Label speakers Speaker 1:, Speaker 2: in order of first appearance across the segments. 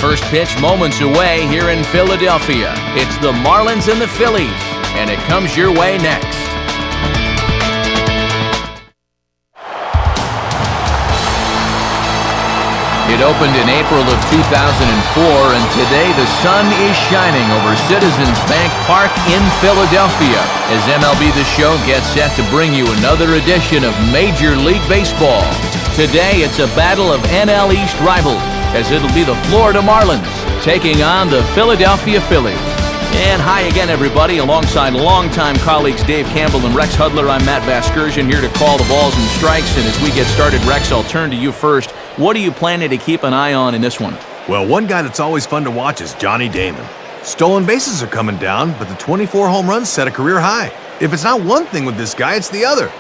Speaker 1: First pitch moments away here in Philadelphia. It's the Marlins and the Phillies, and it comes your way next. It opened in April of 2004, and today the sun is shining over Citizens Bank Park in Philadelphia as MLB The Show gets set to bring you another edition of Major League Baseball. Today it's a battle of NL East rivals, as it'll be the Florida Marlins taking on the Philadelphia Phillies. And hi again, everybody. Alongside longtime colleagues Dave Campbell and Rex Hudler, I'm Matt Vasgersian here to call the balls and strikes. And as we get started, Rex, I'll turn to you first. What are you planning to keep an eye on in this one?
Speaker 2: Well, one guy that's always fun to watch is Johnny Damon. Stolen bases are coming down, but the 24 home runs set a career high. If it's not one thing with this guy, it's the other.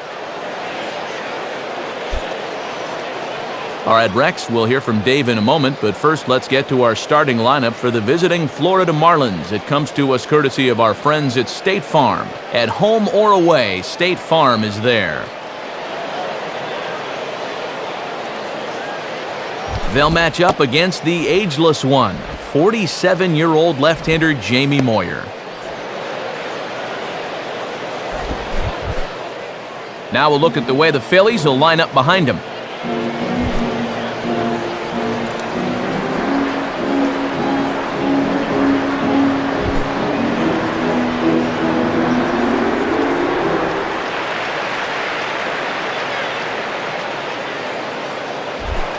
Speaker 1: All right, Rex, we'll hear from Dave in a moment, but first let's get to our starting lineup for the visiting Florida Marlins. It comes to us courtesy of our friends at State Farm. At home or away, State Farm is there. They'll match up against the ageless one, 47-year-old left-hander Jamie Moyer. Now we'll look at the way the Phillies will line up behind him.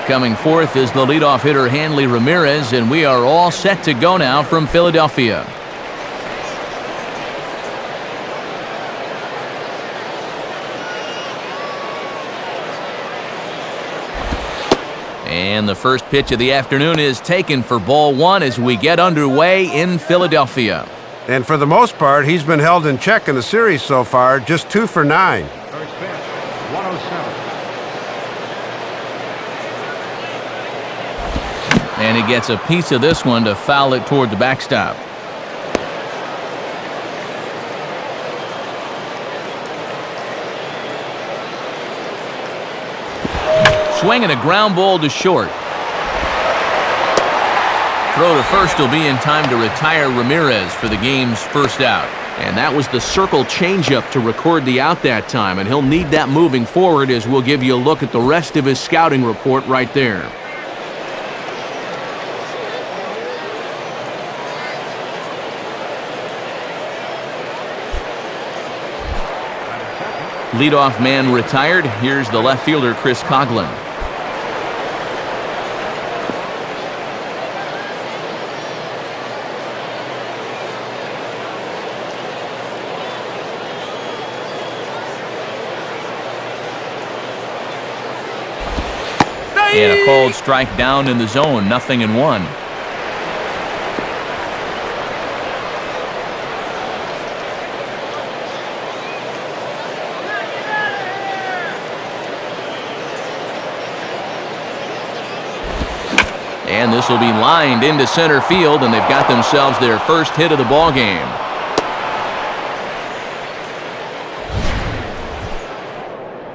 Speaker 1: Coming forth is the leadoff hitter Hanley Ramirez, and we are all set to go now from Philadelphia. And the first pitch of the afternoon is taken for ball one as we get underway in Philadelphia.
Speaker 3: And for the most part, he's been held in check in the series so far, just 2 for 9.
Speaker 4: First pitch, 107.
Speaker 1: And he gets a piece of this one to foul it toward the backstop. Swinging a ground ball to short. Throw to first will be in time to retire Ramirez for the game's first out. And that was the circle changeup to record the out that time, and he'll need that moving forward, as we'll give you a look at the rest of his scouting report right there. Leadoff man retired. Here's the left fielder, Chris Coughlin. And a called strike down in the zone, 0-1. And this will be lined into center field, and they've got themselves their first hit of the ball game.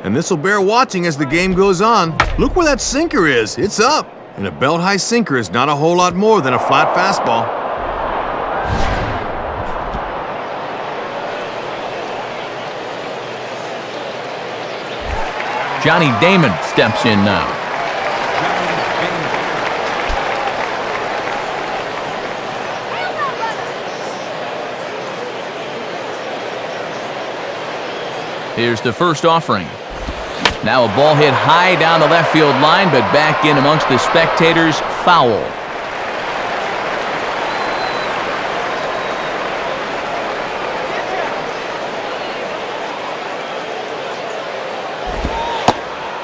Speaker 2: And this will bear watching as the game goes on. Look where that sinker is. It's up. And a belt-high sinker is not a whole lot more than a flat fastball.
Speaker 1: Johnny Damon steps in now. Here's the first offering. Now a ball hit high down the left field line, but back in amongst the spectators, foul.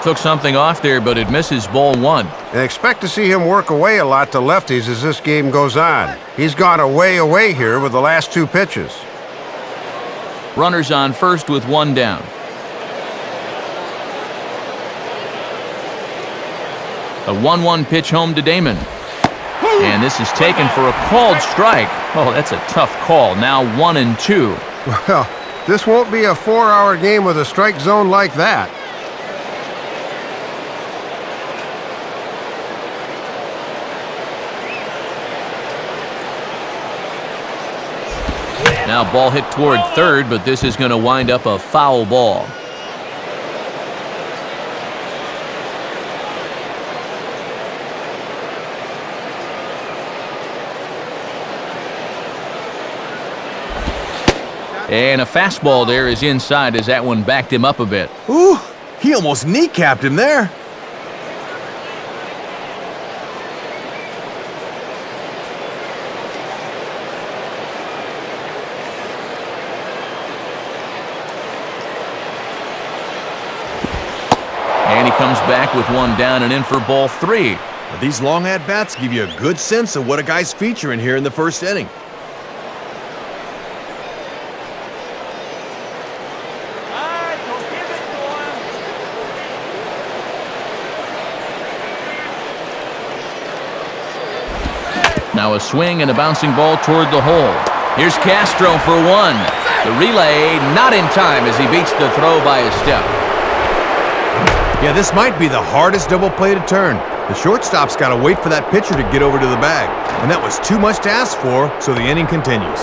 Speaker 1: Took something off there, but it misses ball one.
Speaker 3: And expect to see him work away a lot to lefties as this game goes on. He's gone away here with the last 2 pitches.
Speaker 1: Runners on first with 1 down. A 1-1 pitch home to Damon. And this is taken for a called strike. Oh, that's a tough call. Now 1-2.
Speaker 3: Well, this won't be a 4-hour game with a strike zone like that.
Speaker 1: Now ball hit toward third, but this is going to wind up a foul ball. And a fastball there is inside as that one backed him up a bit.
Speaker 2: Ooh, he almost kneecapped him there.
Speaker 1: And he comes back with one down and in for ball 3.
Speaker 2: Now, these long at-bats give you a good sense of what a guy's featuring here in the first inning.
Speaker 1: Now a swing and a bouncing ball toward the hole. Here's Castro for one. The relay not in time as he beats the throw by a step.
Speaker 2: Yeah, this might be the hardest double play to turn. The shortstop's got to wait for that pitcher to get over to the bag. And that was too much to ask for, so the inning continues.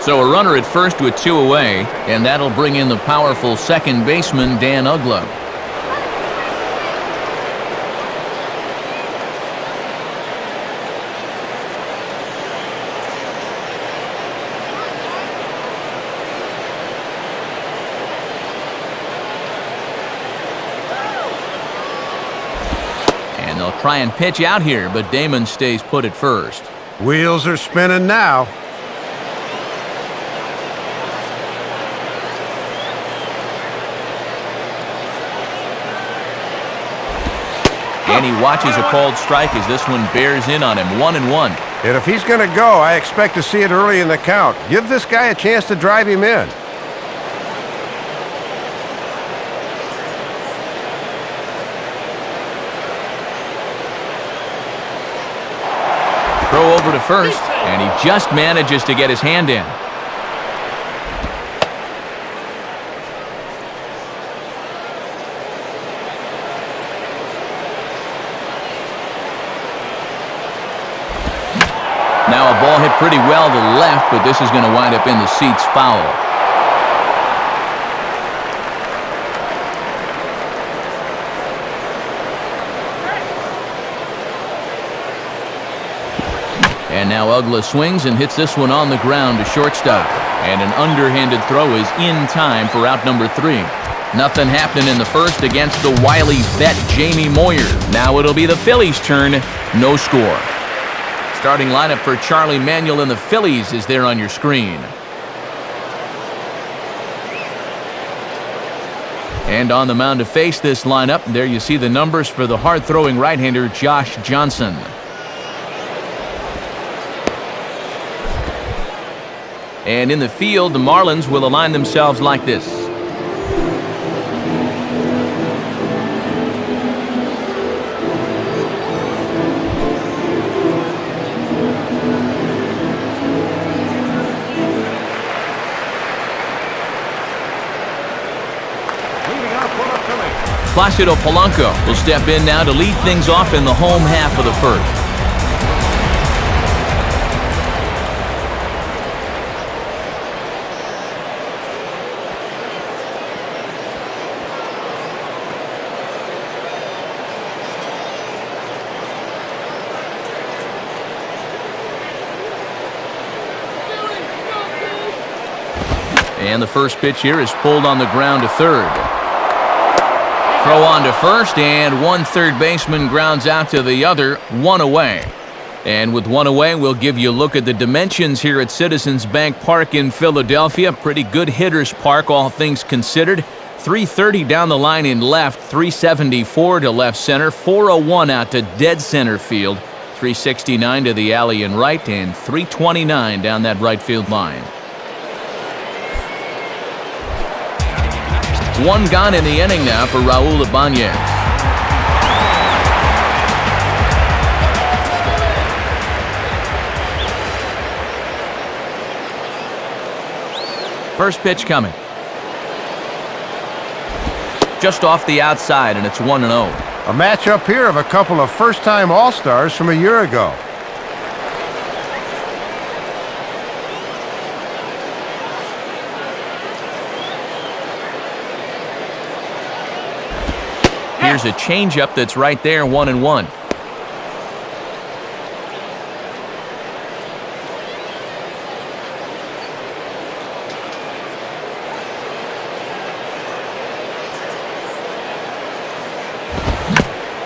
Speaker 1: So a runner at first with 2 away, and that'll bring in the powerful second baseman, Dan Uggla. And they'll try and pitch out here, but Damon stays put at first.
Speaker 3: Wheels are spinning now.
Speaker 1: And he watches a called strike as this one bears in on him, 1-1.
Speaker 3: And if he's going to go, I expect to see it early in the count. Give this guy a chance to drive him in.
Speaker 1: Throw over to first, and he just manages to get his hand in. Now a ball hit pretty well to left, but this is going to wind up in the seats foul. And now Uggla swings and hits this one on the ground to shortstop. And an underhanded throw is in time for out number 3. Nothing happening in the first against the wily vet Jamie Moyer. Now it'll be the Phillies' turn. No score. Starting lineup for Charlie Manuel and the Phillies is there on your screen. And on the mound to face this lineup, there you see the numbers for the hard-throwing right-hander Josh Johnson. And in the field, the Marlins will align themselves like this. Placido Polanco will step in now to lead things off in the home half of the first. And the first pitch here is pulled on the ground to third. Throw on to first, and one third baseman grounds out to the other, 1 away. And with 1 away, we'll give you a look at the dimensions here at Citizens Bank Park in Philadelphia. Pretty good hitter's park, all things considered. 330 down the line in left, 374 to left center, 401 out to dead center field, 369 to the alley in right, and 329 down that right field line. 1 gone in the inning now for Raul Ibanez. First pitch coming. Just off the outside, and it's 1-0.
Speaker 3: A matchup here of a couple of first-time All-Stars from a year ago.
Speaker 1: Here's a changeup that's right there, 1-1.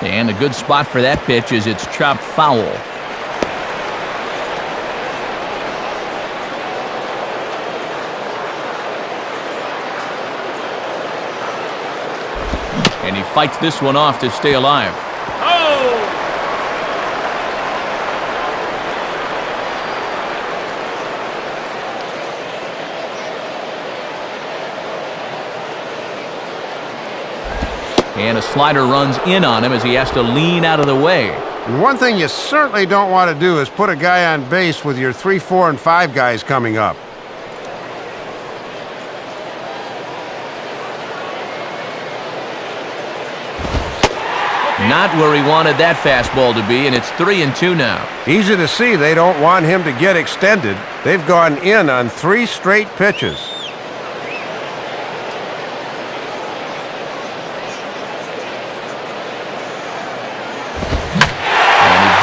Speaker 1: And a good spot for that pitch as it's chopped foul. And he fights this one off to stay alive. And a slider runs in on him as he has to lean out of the way.
Speaker 3: And one thing you certainly don't want to do is put a guy on base with your 3, 4, and 5 guys coming up.
Speaker 1: Not where he wanted that fastball to be, and it's 3-2 now.
Speaker 3: Easy to see they don't want him to get extended. They've gone in on 3 straight pitches.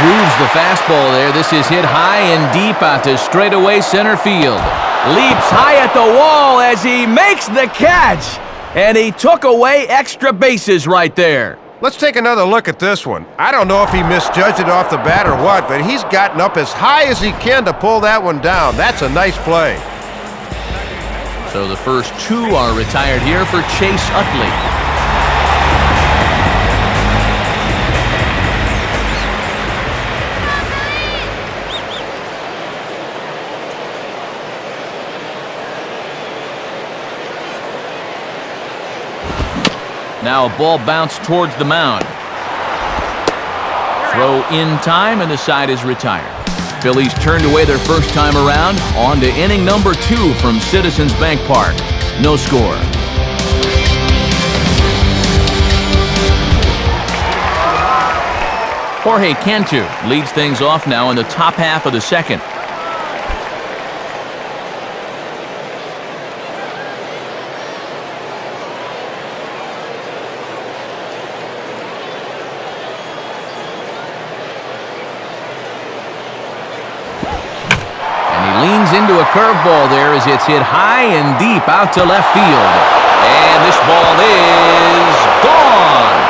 Speaker 1: Grooves the fastball there. This is hit high and deep out to straightaway center field. Leaps high at the wall as he makes the catch. And he took away extra bases right there.
Speaker 3: Let's take another look at this one. I don't know if he misjudged it off the bat or what, but he's gotten up as high as he can to pull that one down. That's a nice play.
Speaker 1: So the first 2 are retired here for Chase Utley. Now a ball bounced towards the mound. Throw in time, and the side is retired. Phillies turned away their first time around. On to inning number 2 from Citizens Bank Park. No score. Jorge Cantu leads things off now in the top half of the second. Leans into a curveball there as it's hit high and deep out to left field. And this ball is gone.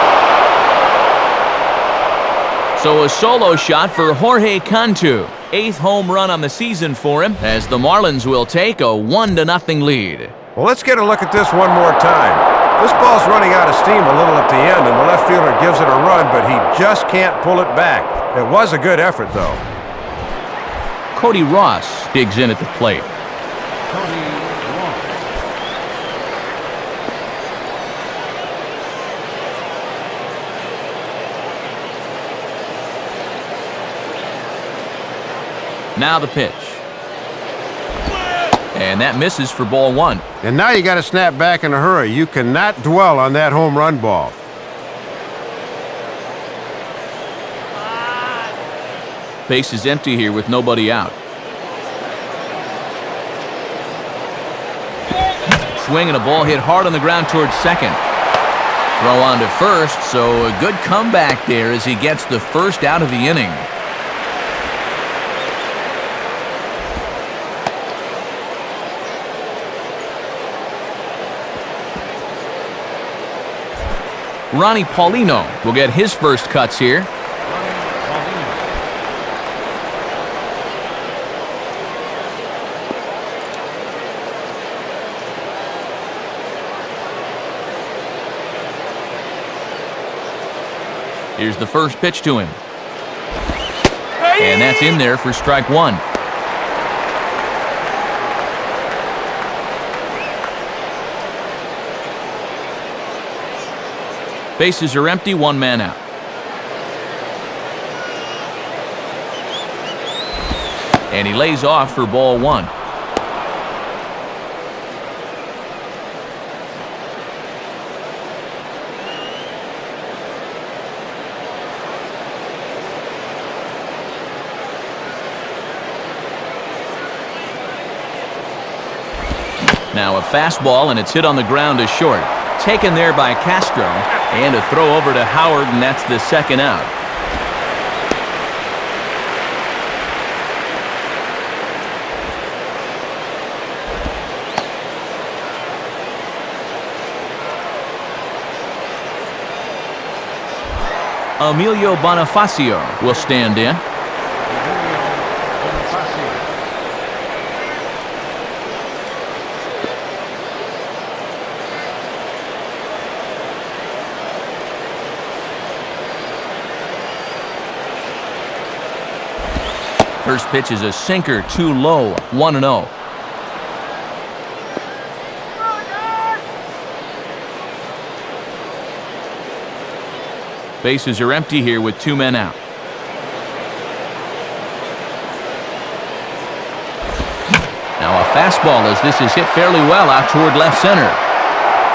Speaker 1: So a solo shot for Jorge Cantu. 8th home run on the season for him as the Marlins will take a 1-0 lead.
Speaker 3: Well, let's get a look at this one more time. This ball's running out of steam a little at the end, and the left fielder gives it a run, but he just can't pull it back. It was a good effort, though.
Speaker 1: Cody Ross digs in at the plate.
Speaker 4: Cody Ross.
Speaker 1: Now the pitch. And that misses for ball 1.
Speaker 3: And now you got to snap back in a hurry. You cannot dwell on that home run ball.
Speaker 1: Base is empty here with nobody out. Swing and a ball hit hard on the ground towards second. Throw on to first, so a good comeback there as he gets the first out of the inning. Ronnie Paulino will get his first cuts here. Here's the first pitch to him. And that's in there for strike 1. Bases are empty, 1 man out. And he lays off for ball 1. Now a fastball, and it's hit on the ground to short. Taken there by Castro, and a throw over to Howard, and that's the second out. Emilio Bonifacio will stand in. First pitch is a sinker, too low, 1-0. Bases are empty here with 2 men out. Now a fastball as this is hit fairly well out toward left center.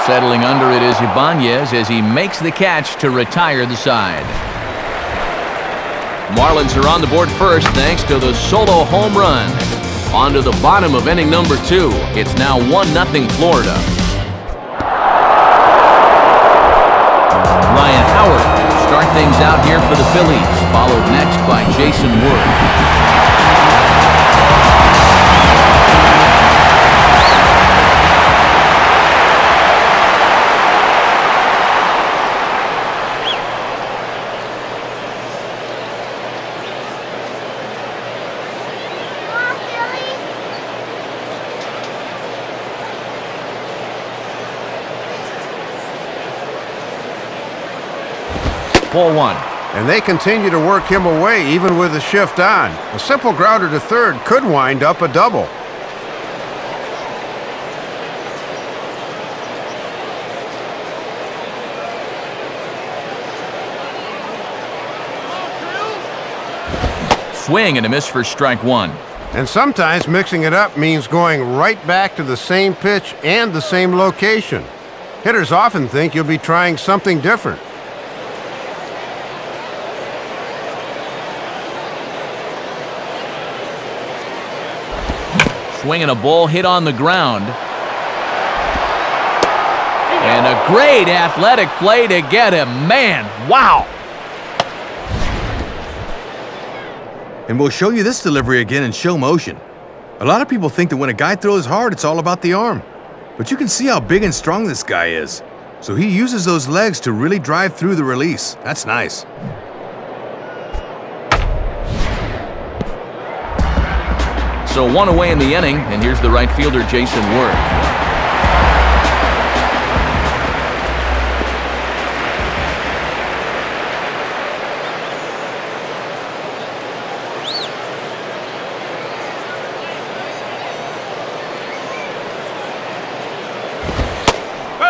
Speaker 1: Settling under it is Ibanez as he makes the catch to retire the side. Marlins are on the board first thanks to the solo home run. On to the bottom of inning number 2. It's now 1-0 Florida. Ryan Howard will start things out here for the Phillies, followed next by Jason Wood. Ball 1.
Speaker 3: And they continue to work him away even with the shift on. A simple grounder to third could wind up a double.
Speaker 1: Swing and a miss for strike 1.
Speaker 3: And sometimes mixing it up means going right back to the same pitch and the same location. Hitters often think you'll be trying something different.
Speaker 1: Swinging a ball hit on the ground. And a great athletic play to get him. Man, wow.
Speaker 2: And we'll show you this delivery again in show motion. A lot of people think that when a guy throws hard, it's all about the arm. But you can see how big and strong this guy is. So he uses those legs to really drive through the release. That's nice.
Speaker 1: So 1 away in the inning, and here's the right fielder, Jason Wood.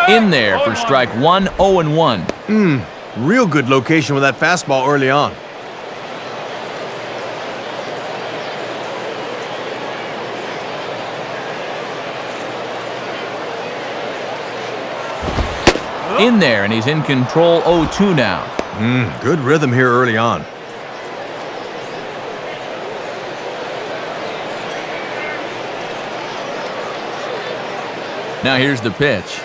Speaker 1: In there for strike 1, 0-1.
Speaker 2: Real good location with that fastball early on.
Speaker 1: In there, and he's in control, 0-2 now.
Speaker 2: Good rhythm here early on.
Speaker 1: Now here's the pitch.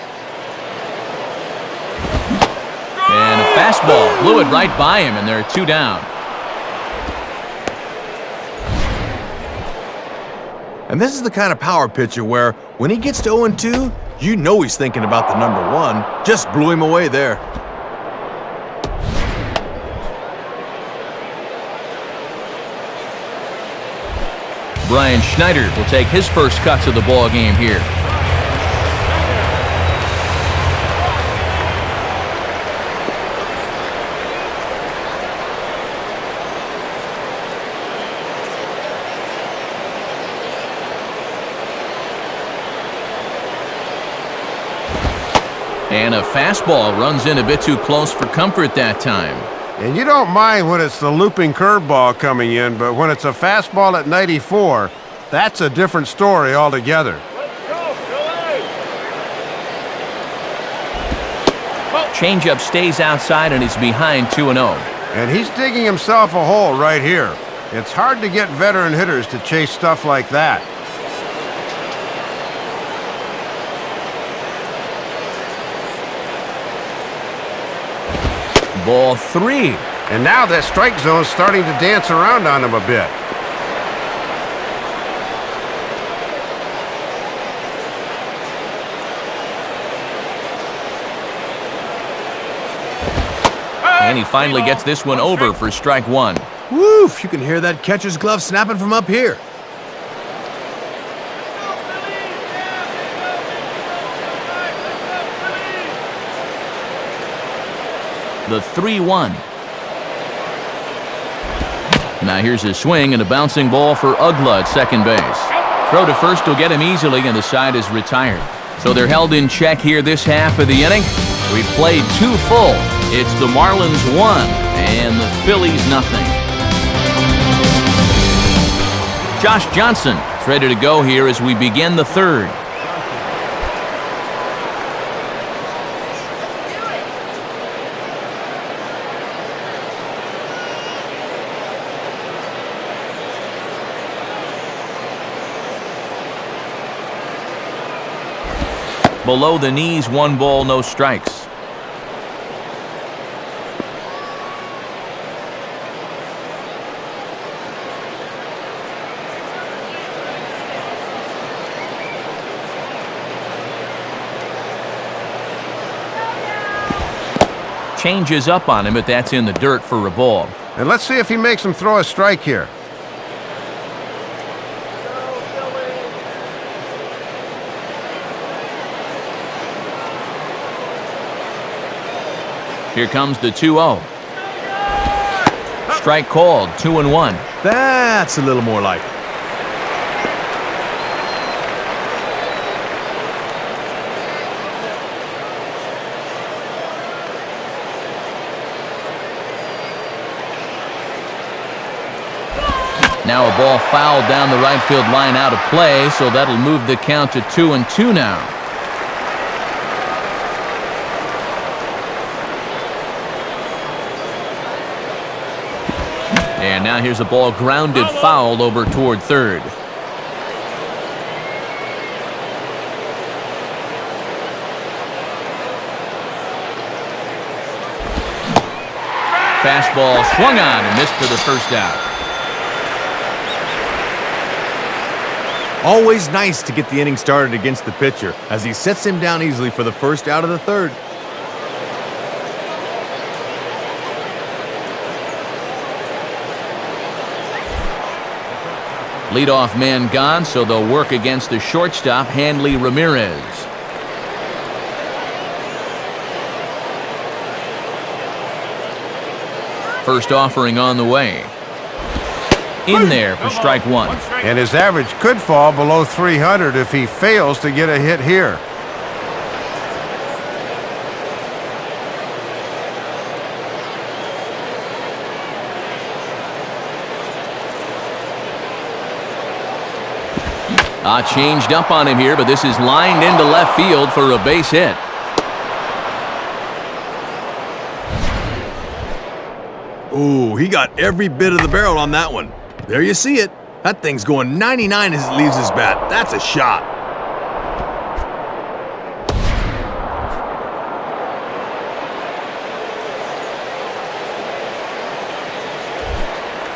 Speaker 1: And a fastball blew it right by him, and there are 2 down.
Speaker 2: And this is the kind of power pitcher where when he gets to 0-2, you know he's thinking about the number 1. Just blew him away there.
Speaker 1: Brian Schneider will take his first cuts of the ball game here. And a fastball runs in a bit too close for comfort that time.
Speaker 3: And you don't mind when it's the looping curveball coming in, but when it's a fastball at 94, that's a different story altogether.
Speaker 1: Changeup stays outside, and he's behind 2-0.
Speaker 3: And he's digging himself a hole right here. It's hard to get veteran hitters to chase stuff like that.
Speaker 1: Ball 3.
Speaker 3: And now that strike zone's starting to dance around on him a bit.
Speaker 1: And he finally gets this one over for strike 1.
Speaker 2: Woof! You can hear that catcher's glove snapping from up here.
Speaker 1: The 3-1. Now here's a swing and a bouncing ball for Ugla at second base. Throw to first will get him easily, and the side is retired. So they're held in check here this half of the inning. We've played 2 full. It's the Marlins 1 and the Phillies nothing. Josh Johnson is ready to go here as we begin the third. Below the knees, 1 ball, no strikes. Changes up on him, but that's in the dirt for a ball.
Speaker 3: And let's see if he makes him throw a strike here.
Speaker 1: Here comes the 2-0. Strike called, 2-1.
Speaker 2: That's a little more like it.
Speaker 1: Now a ball fouled down the right field line out of play, so that'll move the count to 2-2 now. And now here's a ball grounded foul over toward third. Fastball swung on and missed for the first out.
Speaker 2: Always nice to get the inning started against the pitcher as he sets him down easily for the first out of the third.
Speaker 1: Leadoff man gone, so they'll work against the shortstop, Hanley Ramirez. First offering on the way. In there for strike 1.
Speaker 3: And his average could fall below 300 if he fails to get a hit here.
Speaker 1: Changed up on him here, but this is lined into left field for a base hit.
Speaker 2: Ooh, he got every bit of the barrel on that one. There you see it. That thing's going 99 as it leaves his bat. That's a shot.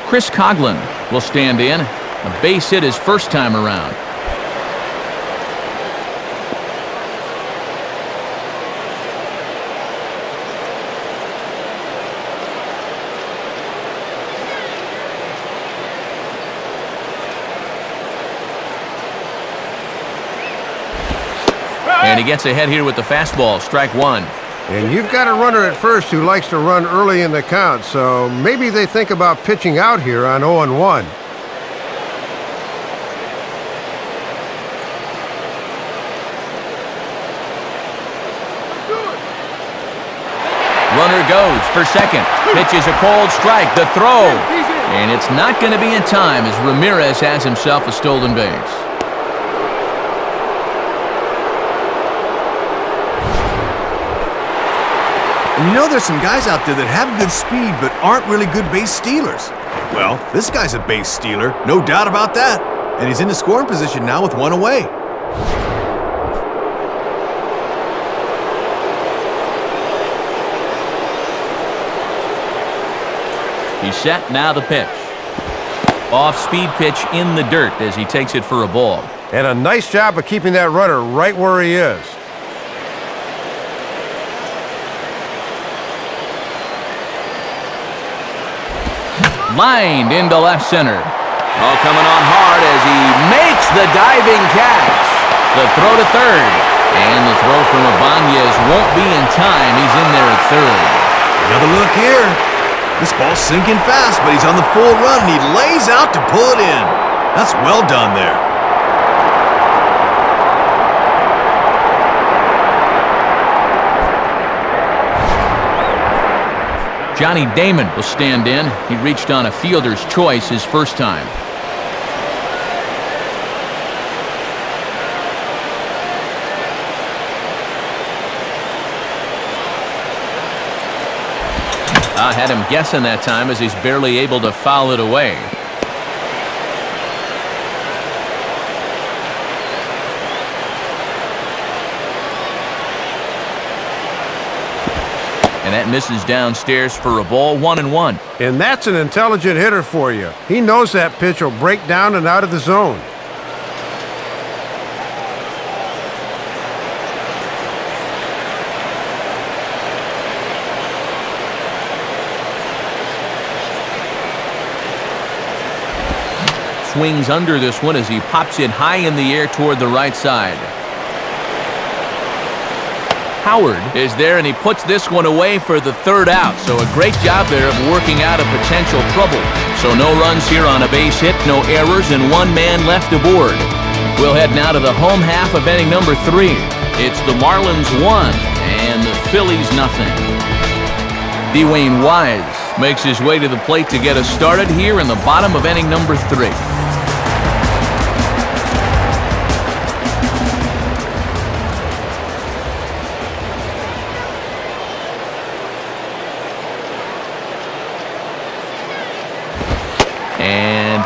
Speaker 1: Chris Coughlin will stand in. A base hit his first time around. And he gets ahead here with the fastball, strike 1.
Speaker 3: And you've got a runner at first who likes to run early in the count, so maybe they think about pitching out here on 0-1.
Speaker 1: Runner goes for second. Pitches a cold strike. The throw. And it's not going to be in time as Ramirez has himself a stolen base.
Speaker 2: And you know there's some guys out there that have good speed but aren't really good base stealers. Well, this guy's a base stealer, no doubt about that. And he's in the scoring position now with 1 away.
Speaker 1: He's set, now the pitch. Off-speed pitch in the dirt as he takes it for a ball.
Speaker 3: And a nice job of keeping that runner right where he is.
Speaker 1: Lined into left center. Oh, coming on hard as he makes the diving catch. The throw to third. And the throw from Ibanez won't be in time. He's in there at third.
Speaker 2: Another look here. This ball's sinking fast, but he's on the full run, and he lays out to pull it in. That's well done there.
Speaker 1: Johnny Damon will stand in. He reached on a fielder's choice his first time. I had him guessing that time as he's barely able to foul it away. And that misses downstairs for a ball, 1-1.
Speaker 3: And that's an intelligent hitter for you. He knows that pitch will break down and out of the zone.
Speaker 1: Swings under this one as he pops it high in the air toward the right side. Howard is there, and he puts this one away for the third out. So a great job there of working out a potential trouble. So no runs here on a base hit, no errors, and one man left aboard. We'll head now to the home half of inning number 3. It's the Marlins 1 and the Phillies nothing. Dwayne Wise makes his way to the plate to get us started here in the bottom of inning number 3. And,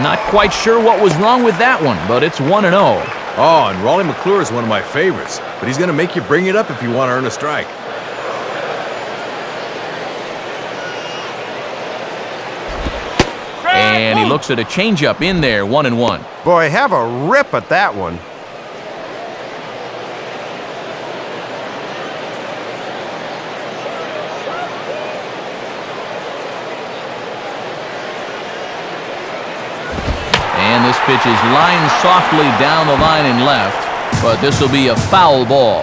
Speaker 1: not quite sure what was wrong with that one, but it's 1-0.
Speaker 2: Oh, and Raleigh McClure is one of my favorites, but he's going to make you bring it up if you want to earn a strike.
Speaker 1: And he looks at a changeup in there, 1-1.
Speaker 3: Boy, have a rip at that one.
Speaker 1: And this pitch is lined softly down the line and left, but this will be a foul ball.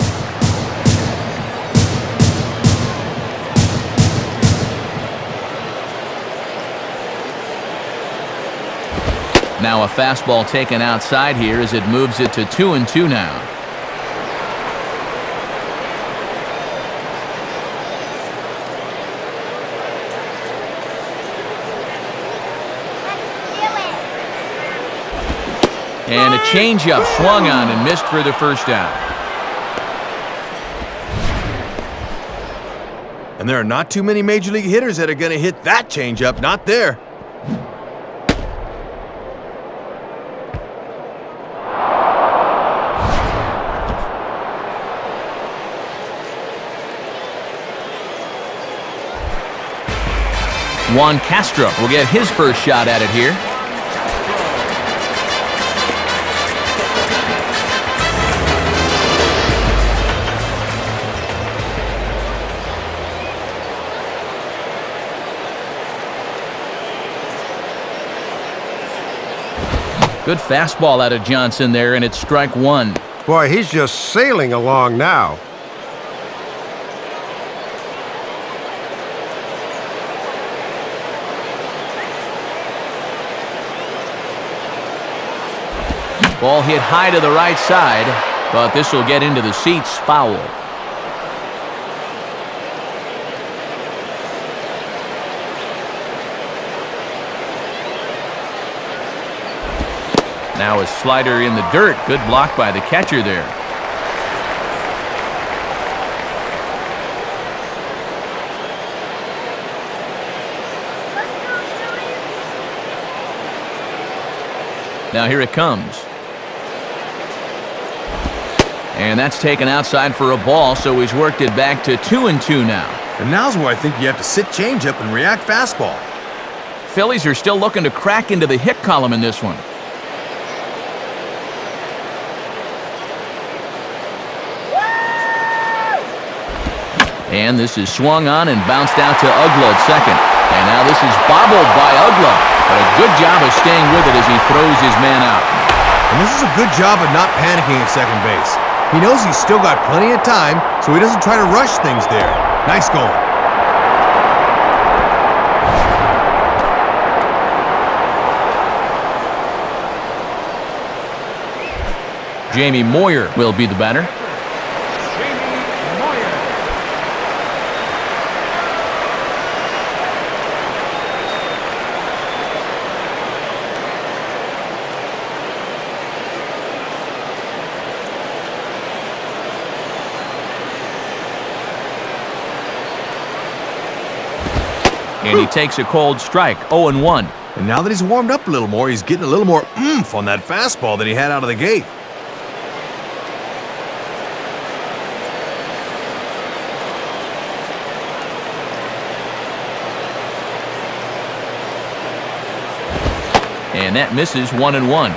Speaker 1: Now a fastball taken outside here as it moves it to 2-2 now. And a changeup swung on and missed for the first out.
Speaker 2: And there are not too many major league hitters that are going to hit that changeup. Not there.
Speaker 1: Juan Castro will get his first shot at it here. Good fastball out of Johnson there, and it's strike one.
Speaker 3: Boy, he's just sailing along now.
Speaker 1: Ball hit high to the right side, but this will get into the seats, foul. Now a slider in the dirt. Good block by the catcher there. Now here it comes. And that's taken outside for a ball, so he's worked it back to 2-2 now.
Speaker 2: And now's where I think you have to sit changeup and react fastball.
Speaker 1: Phillies are still looking to crack into the hit column in this one. And this is swung on and bounced out to Ugla at second. And now this is bobbled by Ugla. But a good job of staying with it as he throws his man out.
Speaker 2: And this is a good job of not panicking at second base. He knows he's still got plenty of time, so he doesn't try to rush things there. Nice going.
Speaker 1: Jamie Moyer will be the batter. And he takes a cold strike, 0-1.
Speaker 2: And now that he's warmed up a little more, he's getting a little more oomph on that fastball than he had out of the gate.
Speaker 1: And that misses, 1-1.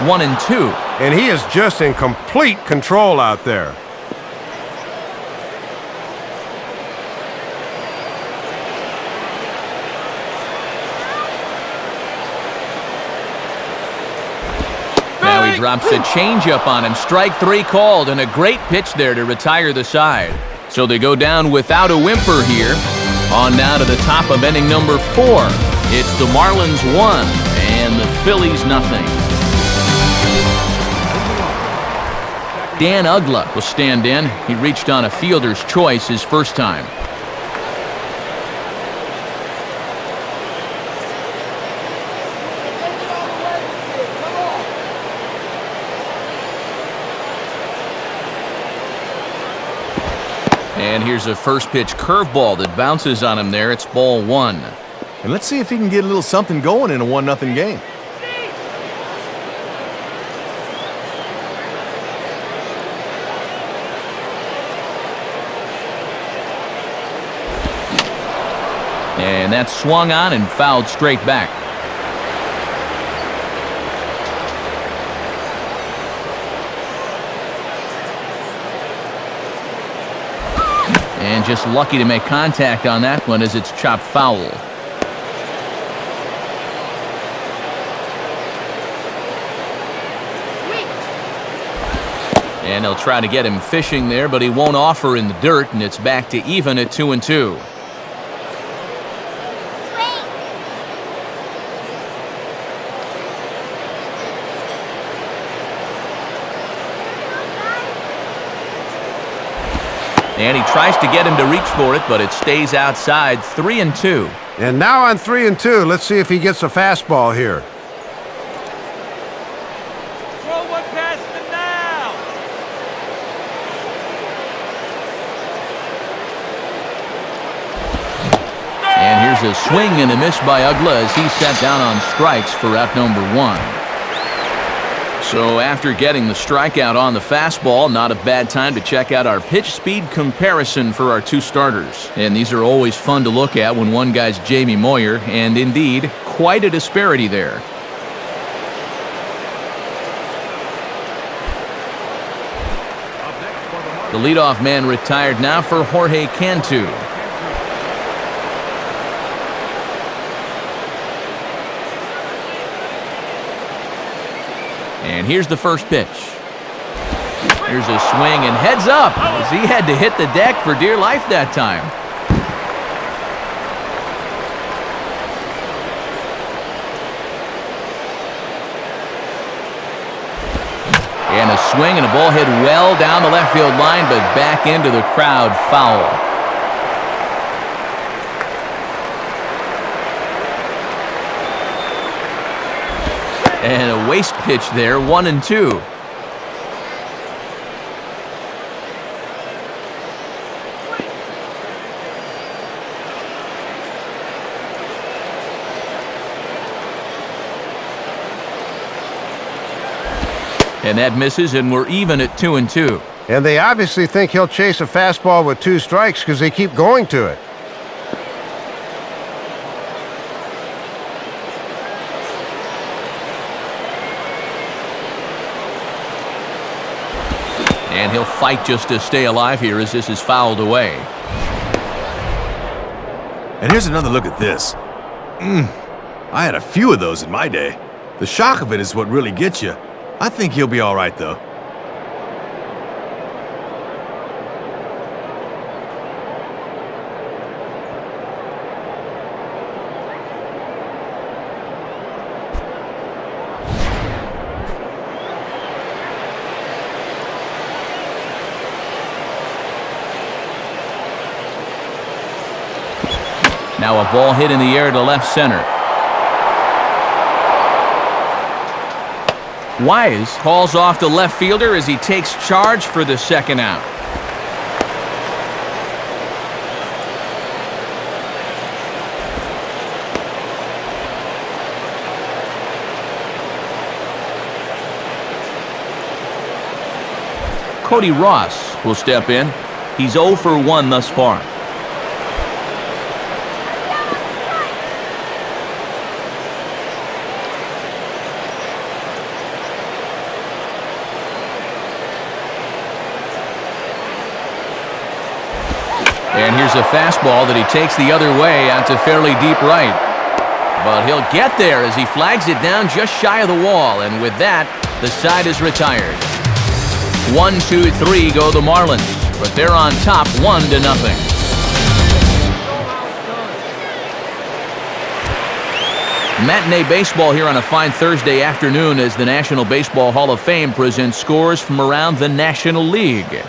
Speaker 1: One and two.
Speaker 3: And he is just in complete control out there.
Speaker 1: Now he drops a changeup on him. Strike three called, and a great pitch there to retire the side. So they go down without a whimper here. On now to the top of inning number 4. It's the Marlins 1 and the Phillies nothing. Dan Ugla will stand in. He reached on a fielder's choice his first time. And here's a first pitch curveball that bounces on him there. It's ball 1.
Speaker 2: And let's see if he can get a little something going in a 1-0 game.
Speaker 1: And that's swung on and fouled straight back. And just lucky to make contact on that one as it's chopped foul. And they'll try to get him fishing there, but he won't offer in the dirt, and it's back to even at 2-2. And he tries to get him to reach for it, but it stays outside. 3-2.
Speaker 3: And now on 3-2, let's see if he gets a fastball here.
Speaker 5: Throw one past him now.
Speaker 1: And here's a swing and a miss by Ugla as he's set down on strikes for out number 1. So after getting the strikeout on the fastball, not a bad time to check out our pitch speed comparison for our two starters. And these are always fun to look at when one guy's Jamie Moyer, and indeed, quite a disparity there. The leadoff man retired now for Jorge Cantu. And here's the first pitch. Here's a swing and heads up as he had to hit the deck for dear life that time. And a swing and a ball hit well down the left field line, but back into the crowd, foul. And a waste pitch there, 1-2. And that misses, and we're even at 2-2.
Speaker 3: And they obviously think he'll chase a fastball with 2 strikes because they keep going to it.
Speaker 1: And he'll fight just to stay alive here as this is fouled away.
Speaker 2: And here's another look at this. I had a few of those in my day. The shock of it is what really gets you. I think he'll be all right, though.
Speaker 1: Now a ball hit in the air to left center. Wise calls off the left fielder as he takes charge for the second out. Cody Ross will step in. He's 0 for 1 thus far. And here's a fastball that he takes the other way out to fairly deep right. But he'll get there as he flags it down just shy of the wall. And with that, the side is retired. 1, 2, 3 go the Marlins. But they're on top 1-0. Matinee baseball here on a fine Thursday afternoon as the National Baseball Hall of Fame presents scores from around the National League.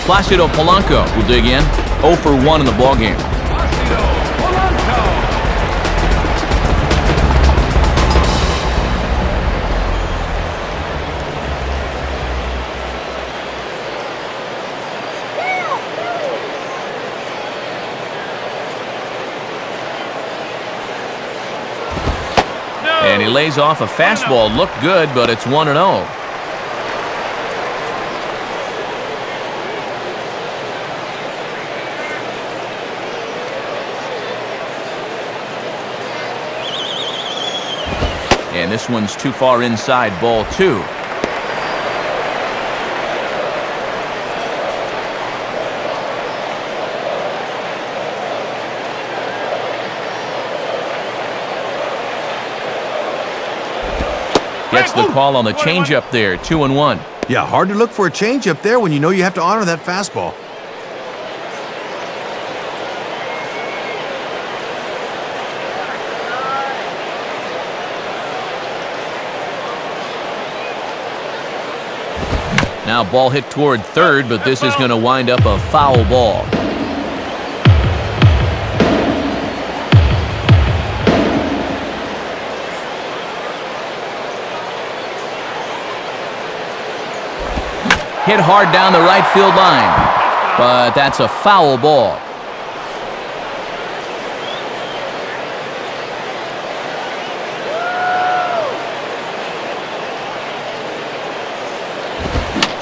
Speaker 1: Placido Polanco will dig in, 0 for 1 in the ballgame.
Speaker 4: Placido Polanco.
Speaker 1: And he lays off a fastball. Looked good, but it's 1-0. And this one's too far inside, ball 2. Gets the call on the changeup there, 2-1.
Speaker 2: Yeah, hard to look for a changeup there when you know you have to honor that fastball.
Speaker 1: Now ball hit toward third, but this is going to wind up a foul ball. Hit hard down the right field line, but that's a foul ball.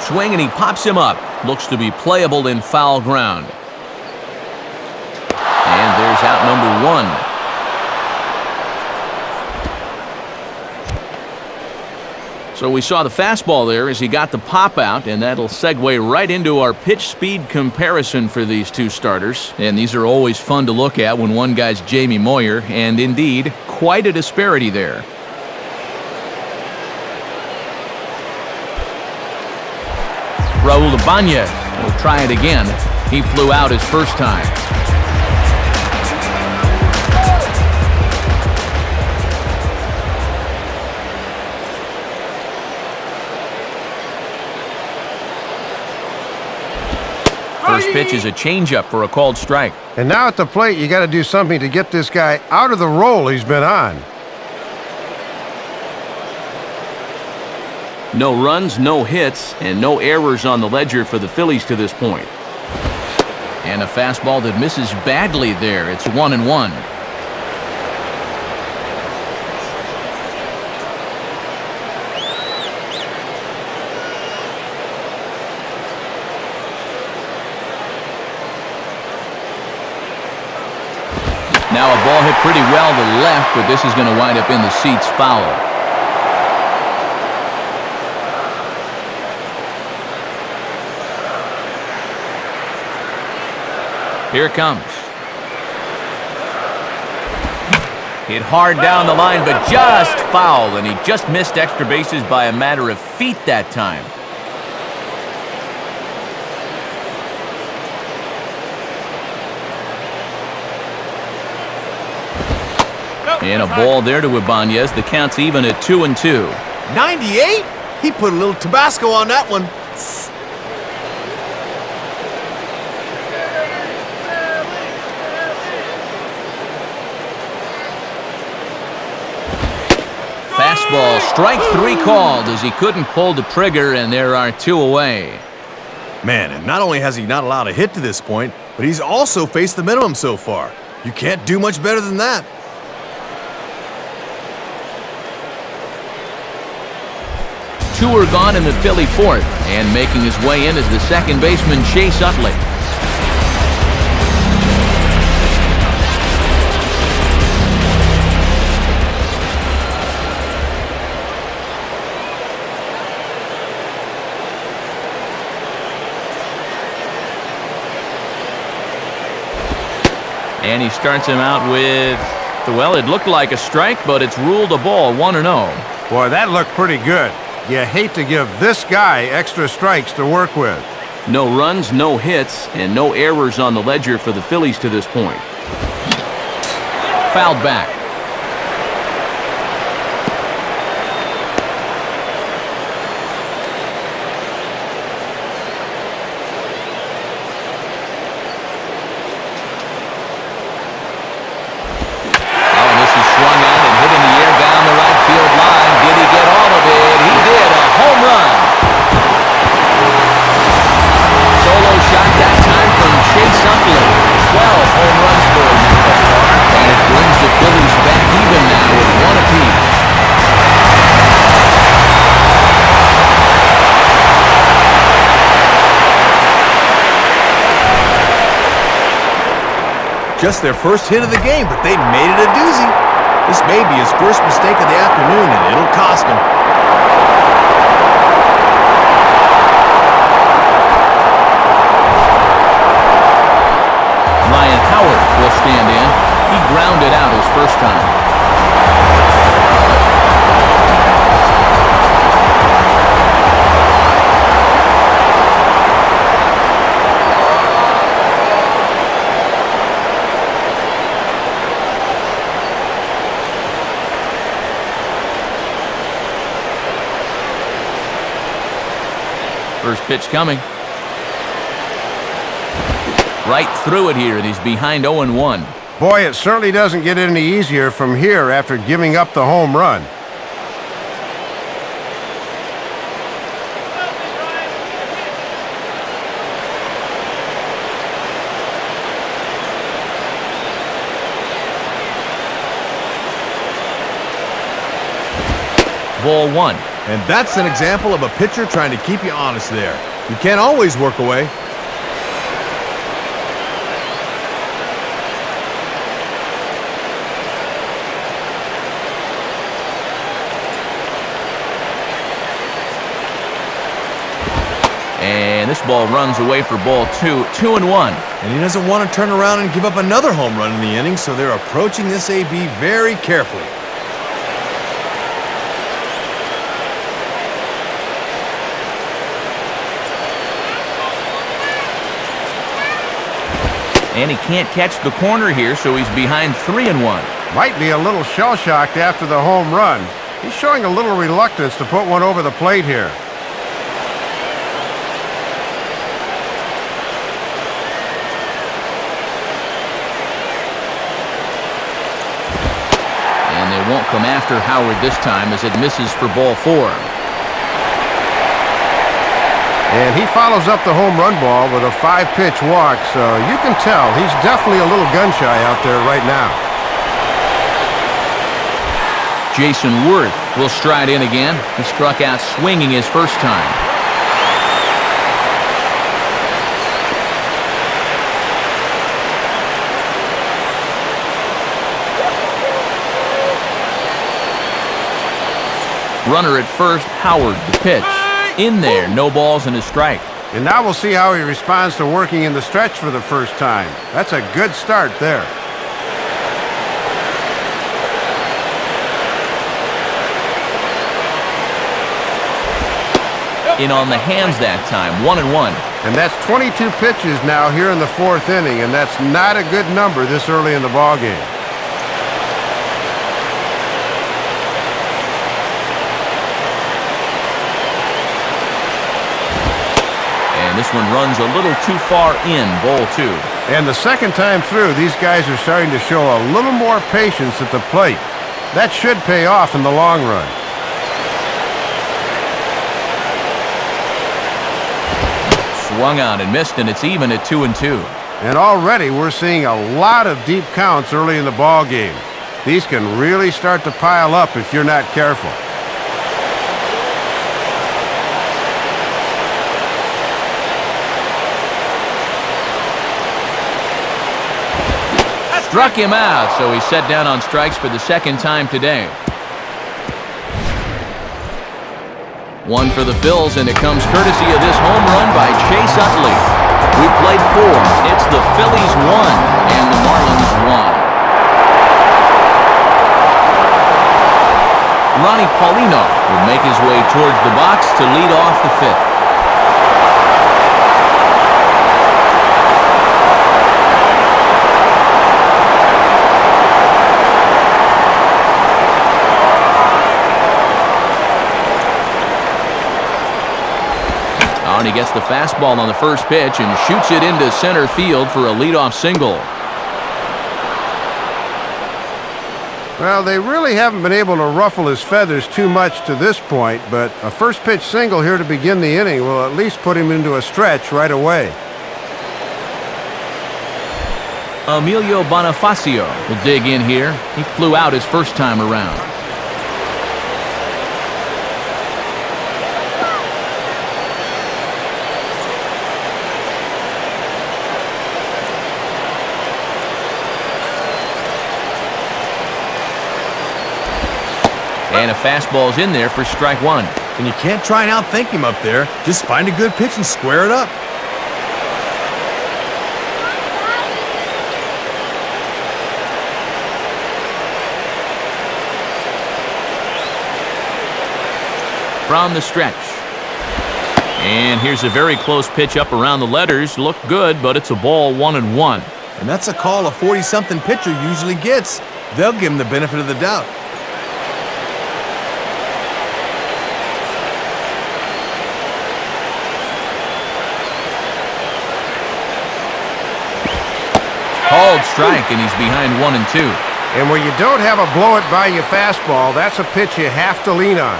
Speaker 1: Swing and he pops him up. Looks to be playable in foul ground. And there's out number 1. So we saw the fastball there as he got the pop out, and that'll segue right into our pitch speed comparison for these two starters. And these are always fun to look at when one guy's Jamie Moyer, and indeed, quite a disparity there. Raul Ibanez will try it again. He flew out his first time. First pitch is a changeup for a called strike.
Speaker 3: And now at the plate, you got to do something to get this guy out of the role he's been on.
Speaker 1: No runs, no hits, and no errors on the ledger for the Phillies to this point. And a fastball that misses badly there. It's 1-1. Now a ball hit pretty well to left, but this is going to wind up in the seats foul. Here it comes. Hit hard down the line, but just foul, and he just missed extra bases by a matter of feet that time. And a ball there to Ibanez. The count's even at 2-2.
Speaker 6: 98? He put a little Tabasco on that one.
Speaker 1: Fastball, strike 3 called as he couldn't pull the trigger, and there are 2 away.
Speaker 2: Man, and not only has he not allowed a hit to this point, but he's also faced the minimum so far. You can't do much better than that.
Speaker 1: Two are gone in the Philly fourth, and making his way in is the second baseman, Chase Utley. And he starts him out with, well, it looked like a strike, but it's ruled a ball, 1-0.
Speaker 3: Boy, that looked pretty good. You hate to give this guy extra strikes to work with.
Speaker 1: No runs, no hits, and no errors on the ledger for the Phillies to this point. Fouled back.
Speaker 2: Just their first hit of the game, but they made it a doozy. This may be his first mistake of the afternoon, and it'll cost him.
Speaker 1: Ryan Howard will stand in. He grounded out his first time. First pitch coming. Right through it here, and he's behind 0-1.
Speaker 3: Boy, it certainly doesn't get any easier from here after giving up the home run.
Speaker 1: Ball 1.
Speaker 2: And that's an example of a pitcher trying to keep you honest there. You can't always work away.
Speaker 1: And this ball runs away for ball 2, 2-1.
Speaker 2: And he doesn't want to turn around and give up another home run in the inning, so they're approaching this AB very carefully.
Speaker 1: And he can't catch the corner here, so he's behind 3-1.
Speaker 3: Might be a little shell-shocked after the home run. He's showing a little reluctance to put one over the plate here.
Speaker 1: won't come after Howard this time as it misses for ball 4.
Speaker 3: And he follows up the home run ball with a 5-pitch walk, so you can tell he's definitely a little gun-shy out there right now.
Speaker 1: Jason Worth will stride in again. He struck out swinging his first time. Runner at first, Howard, the pitch. In there, no balls and a strike.
Speaker 3: And now we'll see how he responds to working in the stretch for the first time. That's a good start there.
Speaker 1: In on the hands that time, 1-1.
Speaker 3: And that's 22 pitches now here in the 4th inning, and that's not a good number this early in the ballgame.
Speaker 1: This one runs a little too far in, ball 2.
Speaker 3: And the second time through, these guys are starting to show a little more patience at the plate. That should pay off in the long run.
Speaker 1: Swung on and missed, and it's even at 2-2.
Speaker 3: And already we're seeing a lot of deep counts early in the ball game. These can really start to pile up if you're not careful.
Speaker 1: Struck him out, so he's set down on strikes for the second time today. One for the Phils, and it comes courtesy of this home run by Chase Utley. We played 4. It's the Phillies 1 and the Marlins 1. Ronnie Paulino will make his way towards the box to lead off the 5th. And he gets the fastball on the first pitch and shoots it into center field for a leadoff single.
Speaker 3: Well, they really haven't been able to ruffle his feathers too much to this point, but a first pitch single here to begin the inning will at least put him into a stretch right away.
Speaker 1: Emilio Bonifacio will dig in here. He flew out his first time around. And a fastball's in there for strike 1.
Speaker 2: And you can't try and outthink him up there. Just find a good pitch and square it up.
Speaker 1: From the stretch. And here's a very close pitch up around the letters. Looked good, but it's a ball 1-1.
Speaker 2: And that's a call a 40-something pitcher usually gets. They'll give him the benefit of the doubt.
Speaker 1: Called strike, and he's behind 1-2.
Speaker 3: And when you don't have a blow-it-by-you fastball, that's a pitch you have to lean on.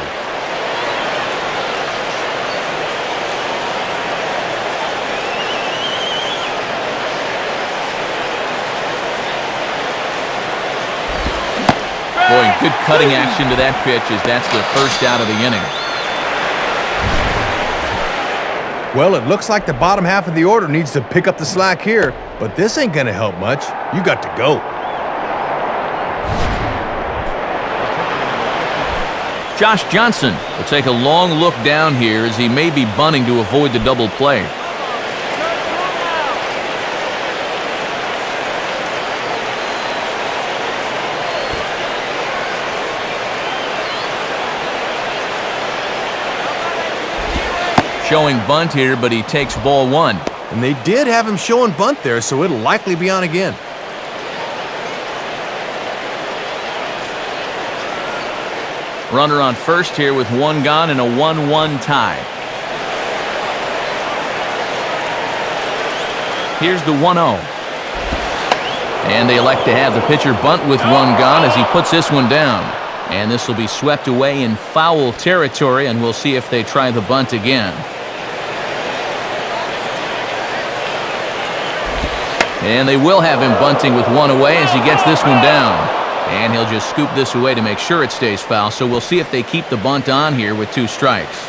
Speaker 1: Boy, good cutting action to that pitch as that's the first out of the inning.
Speaker 2: Well, it looks like the bottom half of the order needs to pick up the slack here, but this ain't gonna help much. You got to go.
Speaker 1: Josh Johnson will take a long look down here as he may be bunting to avoid the double play. Showing bunt here, but he takes ball 1.
Speaker 2: And they did have him showing bunt there, so it'll likely be on again.
Speaker 1: Runner on first here with 1 gone and a 1-1 tie. Here's the 1-0. And they elect to have the pitcher bunt with 1 gone as he puts this one down. And this will be swept away in foul territory, and we'll see if they try the bunt again. And they will have him bunting with one away as he gets this one down. And he'll just scoop this away to make sure it stays foul. So we'll see if they keep the bunt on here with 2 strikes.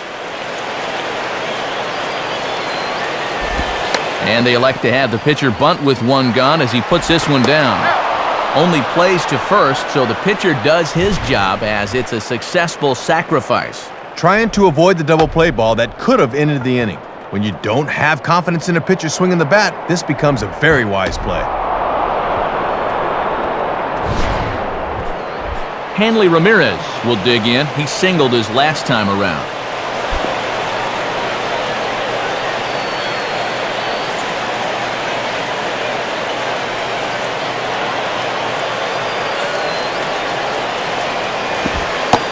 Speaker 1: And they elect to have the pitcher bunt with 1 gone as he puts this one down. Only plays to first, so the pitcher does his job as it's a successful sacrifice.
Speaker 2: Trying to avoid the double play ball that could have ended the inning. When you don't have confidence in a pitcher swinging the bat, this becomes a very wise play.
Speaker 1: Hanley Ramirez will dig in. He singled his last time around.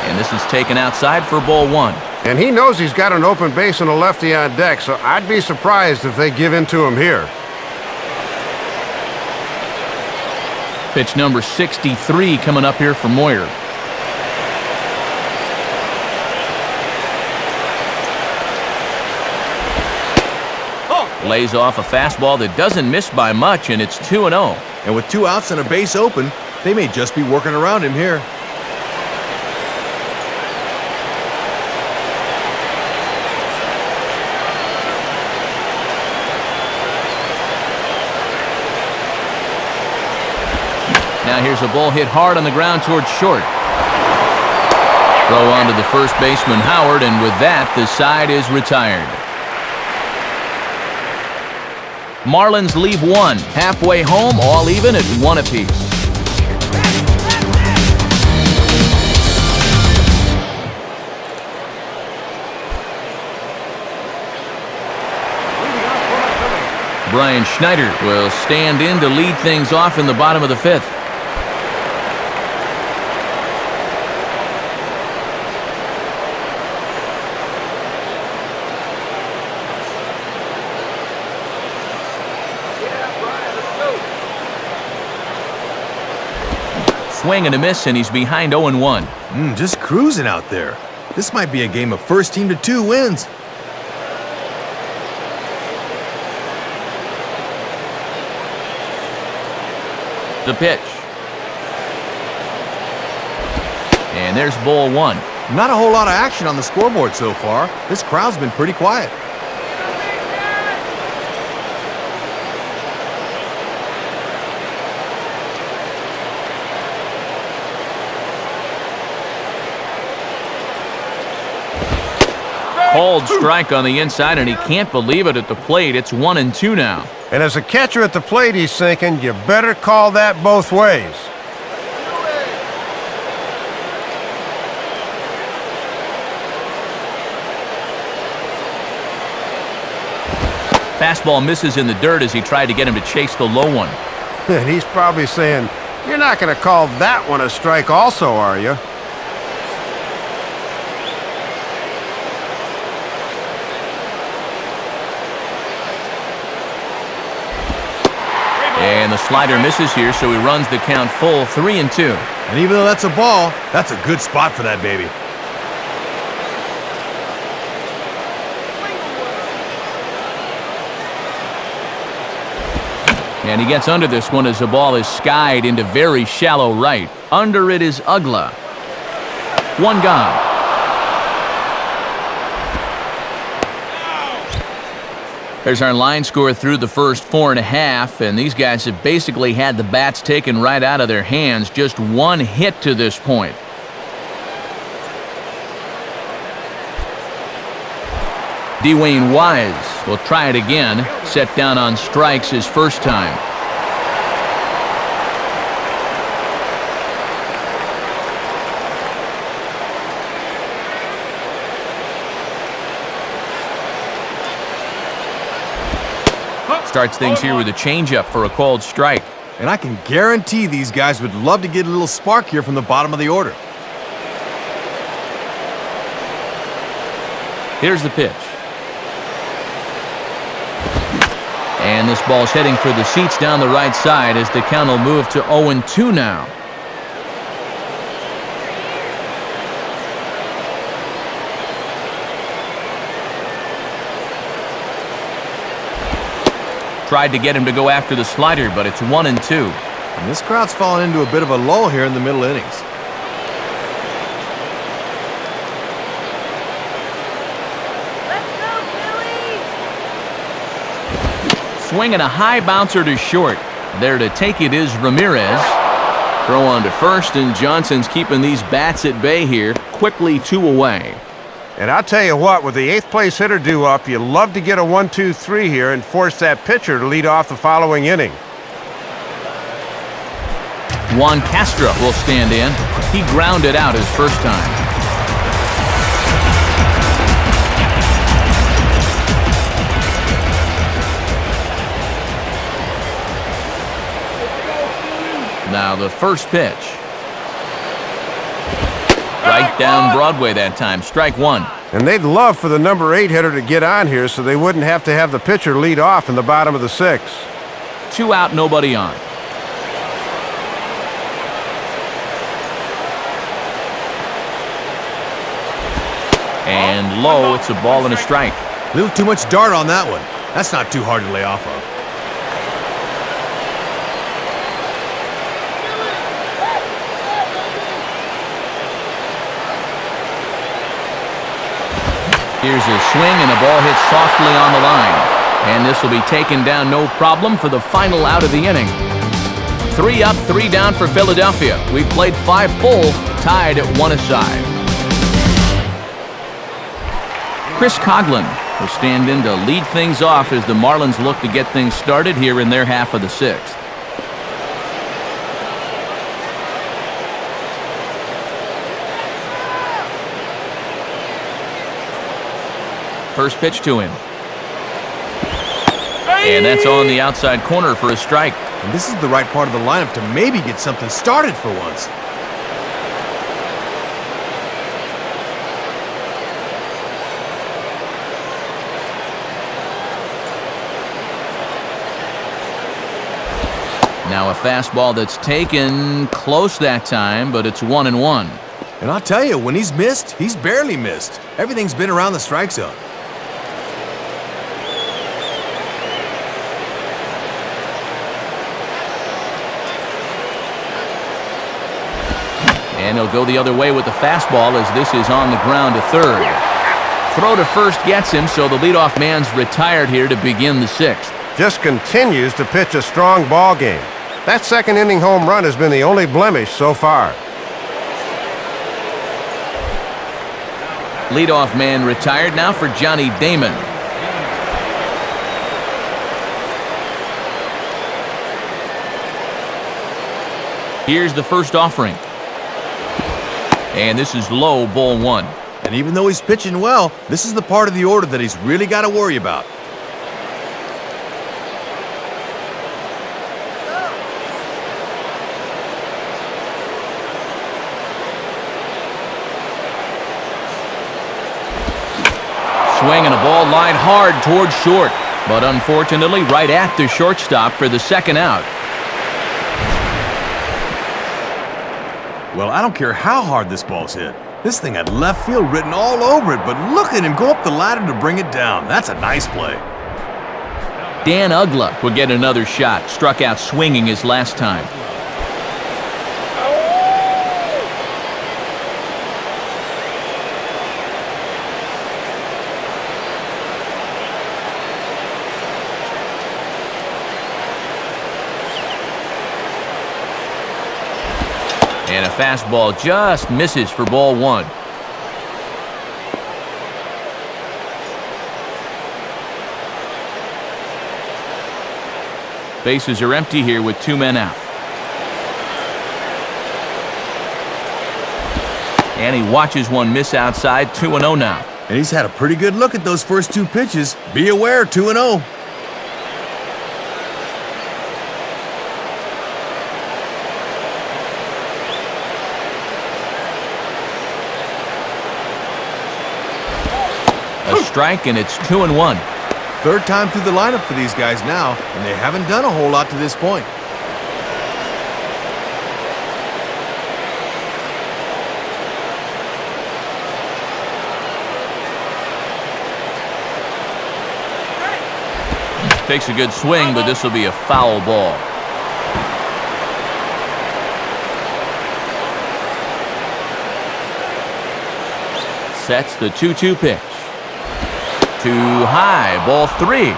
Speaker 1: And this is taken outside for ball 1.
Speaker 3: And he knows he's got an open base and a lefty on deck, so I'd be surprised if they give in to him here.
Speaker 1: Pitch number 63 coming up here for Moyer. Lays off a fastball that doesn't miss by much, and it's 2-0.
Speaker 2: And with 2 outs and a base open, they may just be working around him here.
Speaker 1: Now here's a ball hit hard on the ground towards short. Throw on to the first baseman Howard, and with that, the side is retired. Marlins leave 1. Halfway home, all even at 1 apiece. Brian Schneider will stand in to lead things off in the bottom of the 5th. Swing and a miss, and he's behind 0-1.
Speaker 2: Just cruising out there. This might be a game of first team to 2 wins.
Speaker 1: The pitch. And there's ball 1.
Speaker 2: Not a whole lot of action on the scoreboard so far. This crowd's been pretty quiet.
Speaker 1: Called strike on the inside, and he can't believe it at the plate. It's 1-2 now.
Speaker 3: And as a catcher at the plate, he's thinking, you better call that both ways.
Speaker 1: Fastball misses in the dirt as he tried to get him to chase the low one.
Speaker 3: And he's probably saying, you're not going to call that one a strike also, are you?
Speaker 1: And the slider misses here, so he runs the count full, 3-2.
Speaker 2: And even though that's a ball, that's a good spot for that baby.
Speaker 1: And he gets under this one as the ball is skied into very shallow right. Under it is Ugla. 1 gone. There's our line score through the first 4.5, and these guys have basically had the bats taken right out of their hands. Just 1 hit to this point. Dwayne Wise will try it again. Set down on strikes his first time. Starts things here with a changeup for a called strike.
Speaker 2: And I can guarantee these guys would love to get a little spark here from the bottom of the order.
Speaker 1: Here's the pitch. And this ball's heading for the seats down the right side as the count will move to 0-2 now. Tried to get him to go after the slider, but it's 1-2.
Speaker 2: And this crowd's fallen into a bit of a lull here in the middle innings.
Speaker 1: Swinging a high bouncer to short. There to take it is Ramirez. Throw on to first, and Johnson's keeping these bats at bay here. Quickly 2 away.
Speaker 3: And I'll tell you what, with the 8th place hitter due up, you love to get a 1-2-3 here and force that pitcher to lead off the following inning.
Speaker 1: Juan Castro will stand in. He grounded out his first time. Now the first pitch. Right down Broadway that time. Strike 1.
Speaker 3: And they'd love for the number 8 hitter to get on here so they wouldn't have to have the pitcher lead off in the bottom of the 6th.
Speaker 1: 2 out, nobody on. And low, it's a ball and a strike.
Speaker 2: A little too much dart on that one. That's not too hard to lay off of.
Speaker 1: Here's a swing, and the ball hits softly on the line. And this will be taken down no problem for the final out of the inning. 3 up, 3 down for Philadelphia. We've played 5 full, tied at 1 aside. Chris Coughlin will stand in to lead things off as the Marlins look to get things started here in their half of the 6th. First pitch to him. And that's on the outside corner for a strike.
Speaker 2: And this is the right part of the lineup to maybe get something started for once.
Speaker 1: Now a fastball that's taken close that time, but it's 1-1.
Speaker 2: And I'll tell you, when he's missed, he's barely missed. Everything's been around the strike zone.
Speaker 1: And he'll go the other way with the fastball as this is on the ground to third. Throw to first gets him, so the leadoff man's retired here to begin the 6th.
Speaker 3: Just continues to pitch a strong ball game. That 2nd inning home run has been the only blemish so far.
Speaker 1: Leadoff man retired now for Johnny Damon. Here's the first offering. And this is low, ball 1.
Speaker 2: And even though he's pitching well, this is the part of the order that he's really got to worry about.
Speaker 1: Swing and a ball lined hard towards short, but unfortunately right at the shortstop for the 2nd out.
Speaker 2: Well, I don't care how hard this ball's hit. This thing had left field written all over it, but look at him go up the ladder to bring it down. That's a nice play.
Speaker 1: Dan Uggla will get another shot. Struck out swinging his last time. And a fastball just misses for ball 1. Bases are empty here with 2 men out. And he watches one miss outside. 2-0 now.
Speaker 2: And he's had a pretty good look at those first 2 pitches. Be aware, 2-0.
Speaker 1: A strike, and it's 2-1.
Speaker 2: 3rd time through the lineup for these guys now, and they haven't done a whole lot to this point.
Speaker 1: Takes a good swing, but this will be a foul ball. Sets the 2-2 pitch. Too high, ball 3.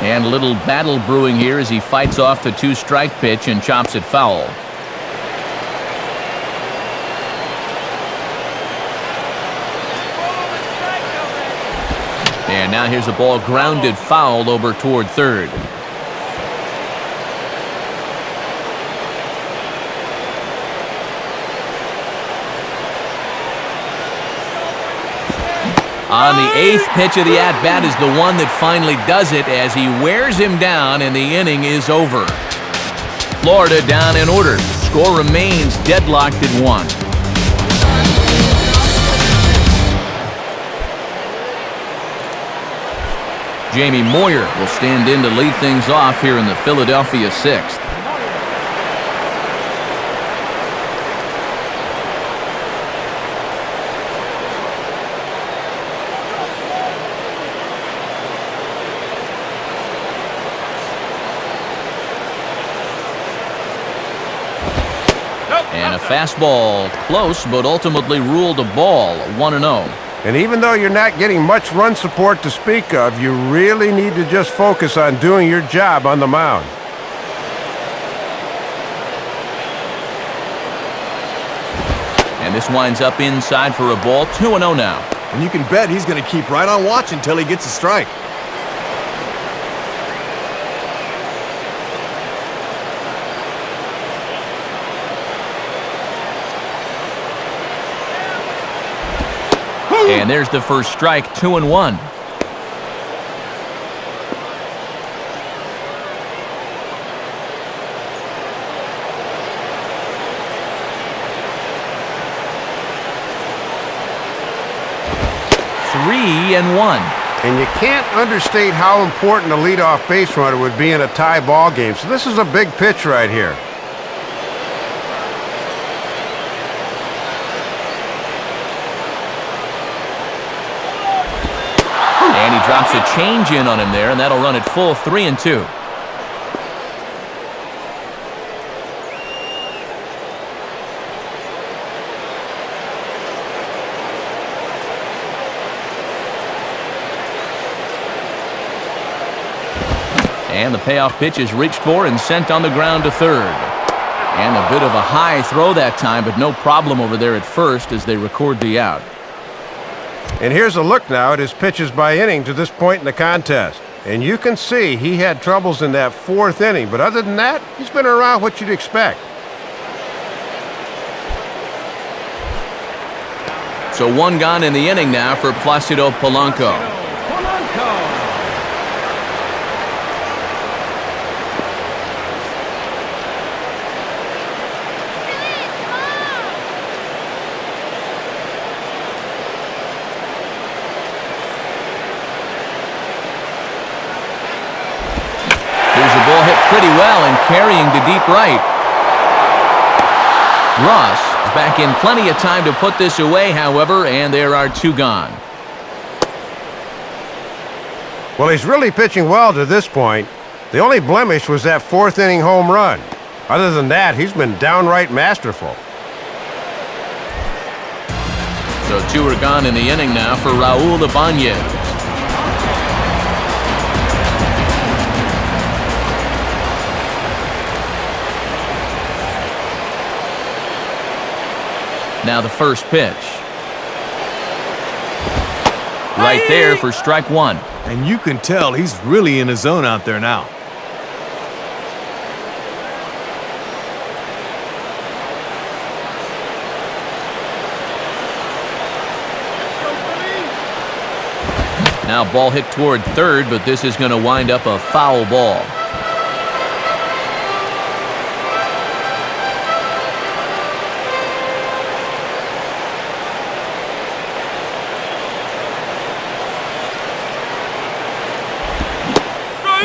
Speaker 1: And a little battle brewing here as he fights off the 2-strike pitch and chops it foul. And now here's a ball grounded foul over toward third. On the 8th pitch of the at-bat is the one that finally does it as he wears him down and the inning is over. Florida down in order. Score remains deadlocked at 1. Jamie Moyer will stand in to lead things off here in the Philadelphia 6th. And a fastball close, but ultimately ruled a ball, 1-0.
Speaker 3: And even though you're not getting much run support to speak of, you really need to just focus on doing your job on the mound.
Speaker 1: And this winds up inside for a ball, 2-0 now.
Speaker 6: And you can bet he's going to keep right on watching until he gets a strike.
Speaker 1: And there's the first strike, 2-1. Three and 1.
Speaker 3: And you can't understate how important a leadoff base runner would be in a tie ball game. So this is a big pitch right here.
Speaker 1: And he drops a change in on him there, and that'll run it full, 3-2. And the payoff pitch is reached for and sent on the ground to third. And a bit of a high throw that time, but no problem over there at first as they record the out.
Speaker 3: And here's a look now at his pitches by inning to this point in the contest. And you can see he had troubles in that 4th inning, but other than that, he's been around what you'd expect.
Speaker 1: So one gone in the inning now for Placido Polanco. Pretty well and carrying to deep right. Ross is back in plenty of time to put this away, however, and there are 2 gone.
Speaker 3: Well, he's really pitching well to this point. The only blemish was that 4th inning home run. Other than that, he's been downright masterful.
Speaker 1: So 2 are gone in the inning now for Raul Ibanez. Now the first pitch. Right there for strike 1.
Speaker 2: And you can tell he's really in his zone out there now.
Speaker 1: Now ball hit toward third, but this is going to wind up a foul ball.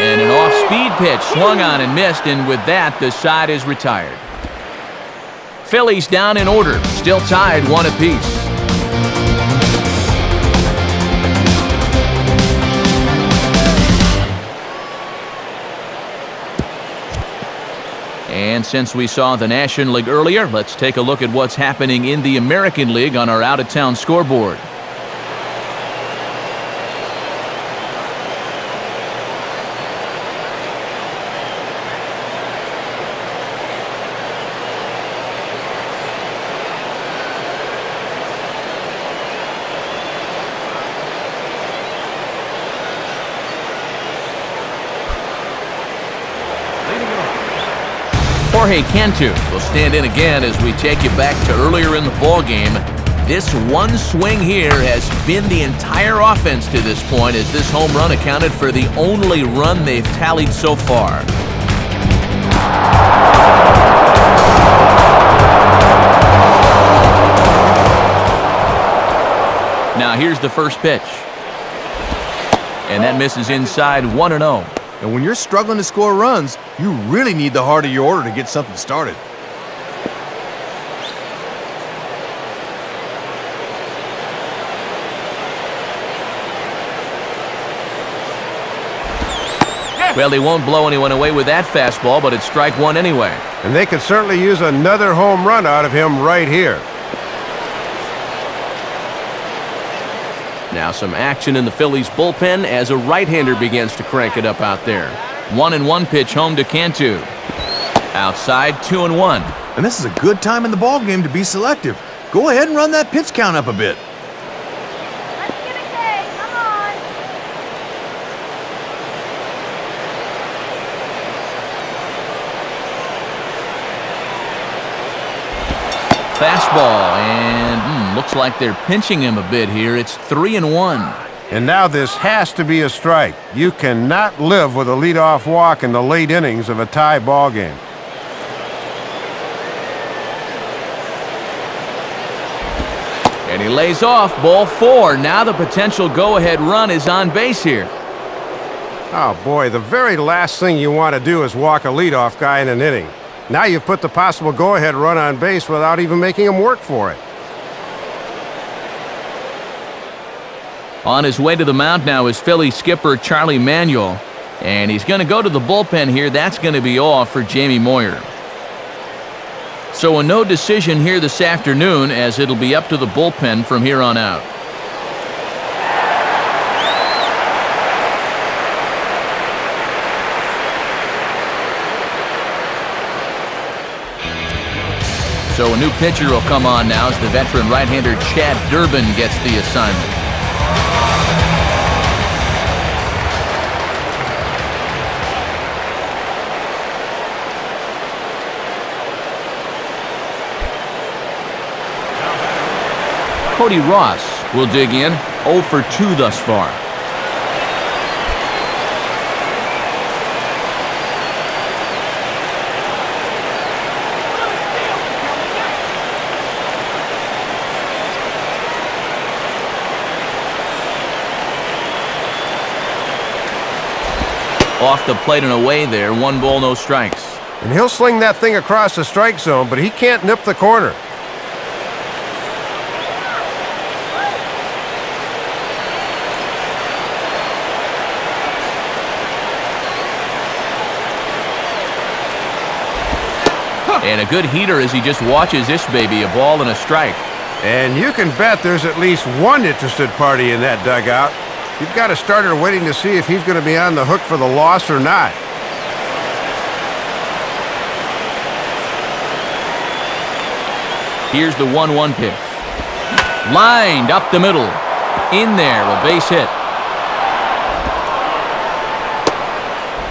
Speaker 1: And an off-speed pitch swung on and missed, and with that, the side is retired. Phillies down in order, still tied 1 apiece. And since we saw the National League earlier, let's take a look at what's happening in the American League on our out-of-town scoreboard. Jorge Cantu will stand in again as we take you back to earlier in the ballgame. This one swing here has been the entire offense to this point, as this home run accounted for the only run they've tallied so far. Now here's the first pitch. And that misses inside 1-0.
Speaker 2: And when you're struggling to score runs, you really need the heart of your order to get something started.
Speaker 1: Well, he won't blow anyone away with that fastball, but it's strike 1 anyway.
Speaker 3: And they could certainly use another home run out of him right here.
Speaker 1: Now some action in the Phillies bullpen as a right-hander begins to crank it up out there. 1-1 pitch home to Cantu. Outside, 2-1.
Speaker 2: And this is a good time in the ballgame to be selective. Go ahead and run that pitch count up a bit.
Speaker 7: Let's get a K. Come on.
Speaker 1: Fastball, and looks like they're pinching him a bit here. It's 3-1.
Speaker 3: And now this has to be a strike. You cannot live with a leadoff walk in the late innings of a tie ball game.
Speaker 1: And he lays off, ball 4. Now the potential go-ahead run is on base here.
Speaker 3: Oh boy, the very last thing you want to do is walk a leadoff guy in an inning. Now you've put the possible go-ahead run on base without even making him work for it.
Speaker 1: On his way to the mound now is Philly skipper Charlie Manuel. And he's going to go to the bullpen here. That's going to be off for Jamie Moyer. So a no decision here this afternoon, as it'll be up to the bullpen from here on out. So a new pitcher will come on now as the veteran right-hander Chad Durbin gets the assignment. Cody Ross will dig in, 0 for 2 thus far. Off the plate and away there, 1 ball, no strikes.
Speaker 3: And he'll sling that thing across the strike zone, but he can't nip the corner.
Speaker 1: And a good heater as he just watches this baby, a ball and a strike.
Speaker 3: And you can bet there's at least one interested party in that dugout. You've got a starter waiting to see if he's going to be on the hook for the loss or not.
Speaker 1: Here's the 1-1 pitch. Lined up the middle. In there, a base hit.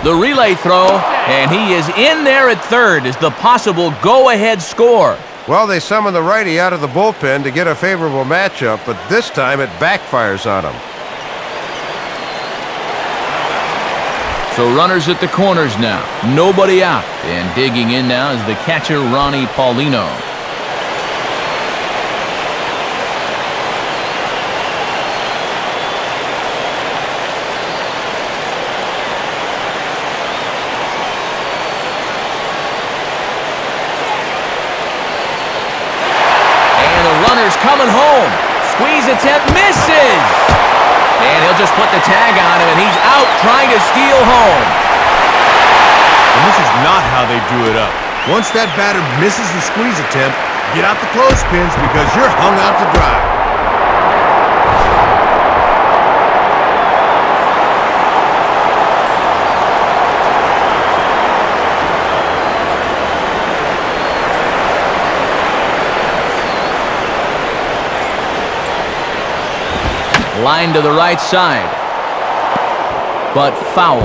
Speaker 1: The relay throw, and he is in there at third as the possible go-ahead score.
Speaker 3: Well, they summoned the righty out of the bullpen to get a favorable matchup, but this time it backfires on him.
Speaker 1: So runners at the corners now, nobody out. And digging in now is the catcher Ronnie Paulino. coming home. Squeeze attempt misses. And he'll just put the tag on him, and he's out trying to steal home.
Speaker 2: And this is not how they drew it up. Once that batter misses the squeeze attempt, get out the clothespins because you're hung out to dry.
Speaker 1: Line to the right side, but foul.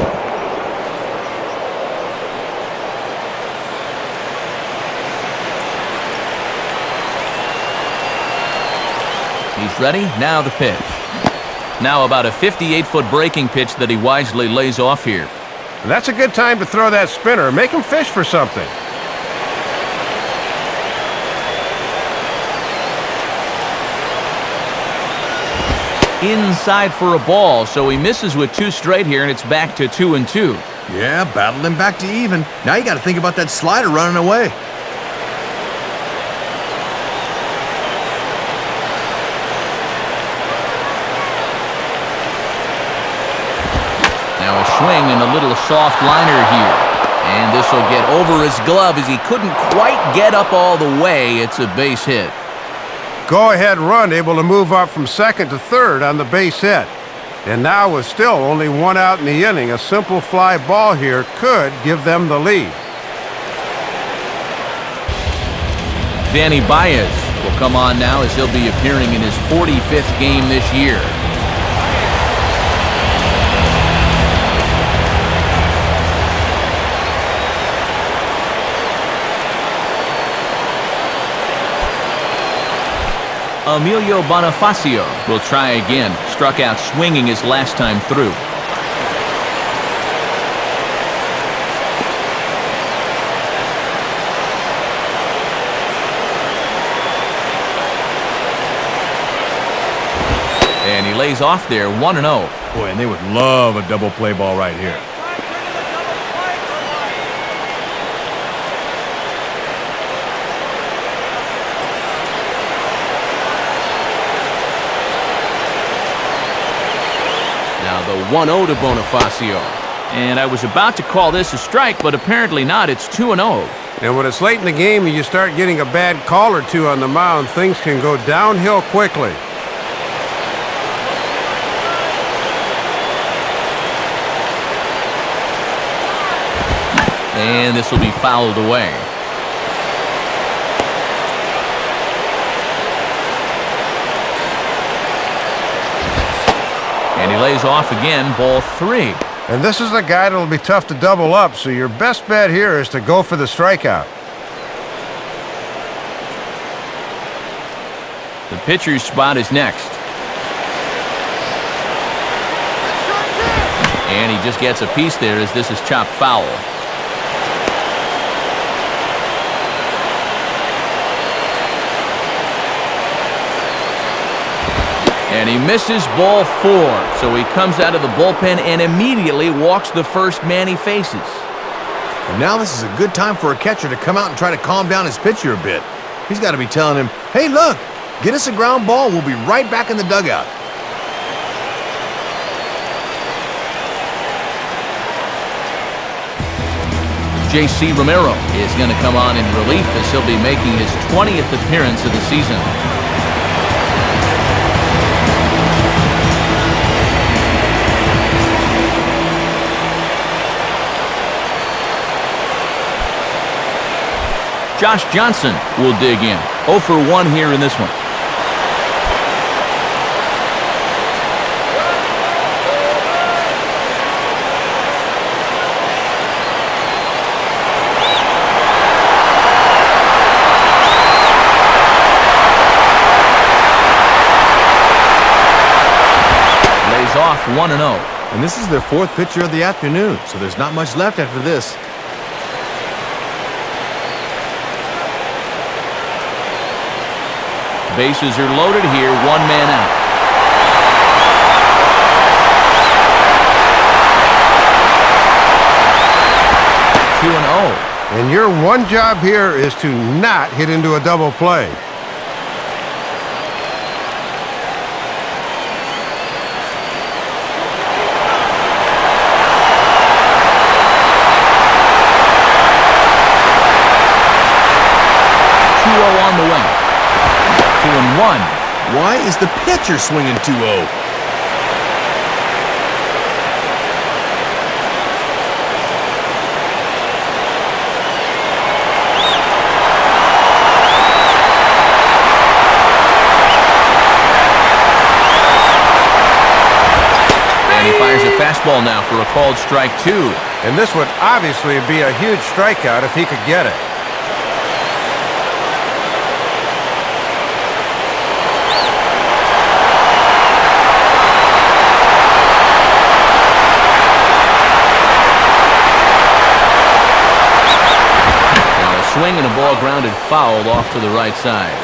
Speaker 1: He's ready, now the pitch. Now about a 58-foot breaking pitch that he wisely lays off here.
Speaker 3: That's a good time to throw that spinner. Make him fish for something.
Speaker 1: Inside for a ball, so he misses with 2 straight here, and it's back to 2-2.
Speaker 2: Yeah, battled him back to even. Now you got to think about that slider running away.
Speaker 1: Now a swing and a little soft liner here. And this will get over his glove as he couldn't quite get up all the way. It's a base hit.
Speaker 3: Go-ahead run able to move up from second to third on the base hit. And now with still only 1 out in the inning, a simple fly ball here could give them the lead.
Speaker 1: Danny Baez will come on now as he'll be appearing in his 45th game this year. Emilio Bonifacio will try again. Struck out swinging his last time through. And he lays off there, 1-0.
Speaker 2: Boy, and they would love a double play ball right here.
Speaker 1: The 1-0 to Bonifacio. And I was about to call this a strike, but apparently not. It's 2-0.
Speaker 3: And when it's late in the game and you start getting a bad call or two on the mound, things can go downhill quickly.
Speaker 1: And this will be fouled away. And he lays off again, ball 3.
Speaker 3: And this is a guy that'll be tough to double up, so your best bet here is to go for the strikeout.
Speaker 1: The pitcher's spot is next. And he just gets a piece there as this is chopped foul. And he misses ball 4, so he comes out of the bullpen and immediately walks the first man he faces.
Speaker 2: And now this is a good time for a catcher to come out and try to calm down his pitcher a bit. He's got to be telling him, hey, look, get us a ground ball. We'll be right back in the dugout.
Speaker 1: J.C. Romero is going to come on in relief as he'll be making his 20th appearance of the season. Josh Johnson will dig in. 0 for 1 here in this one. Lays off 1-0.
Speaker 2: And this is their 4th pitcher of the afternoon, so there's not much left after this.
Speaker 1: Bases are loaded here, 1 man out. Two and 0.
Speaker 3: And your one job here is to not hit into a double play.
Speaker 2: Why is the pitcher swinging 2-0?
Speaker 1: And he fires a fastball now for a called strike 2.
Speaker 3: And this would obviously be a huge strikeout if he could get it.
Speaker 1: Now a swing and a ball grounded foul off to the right side.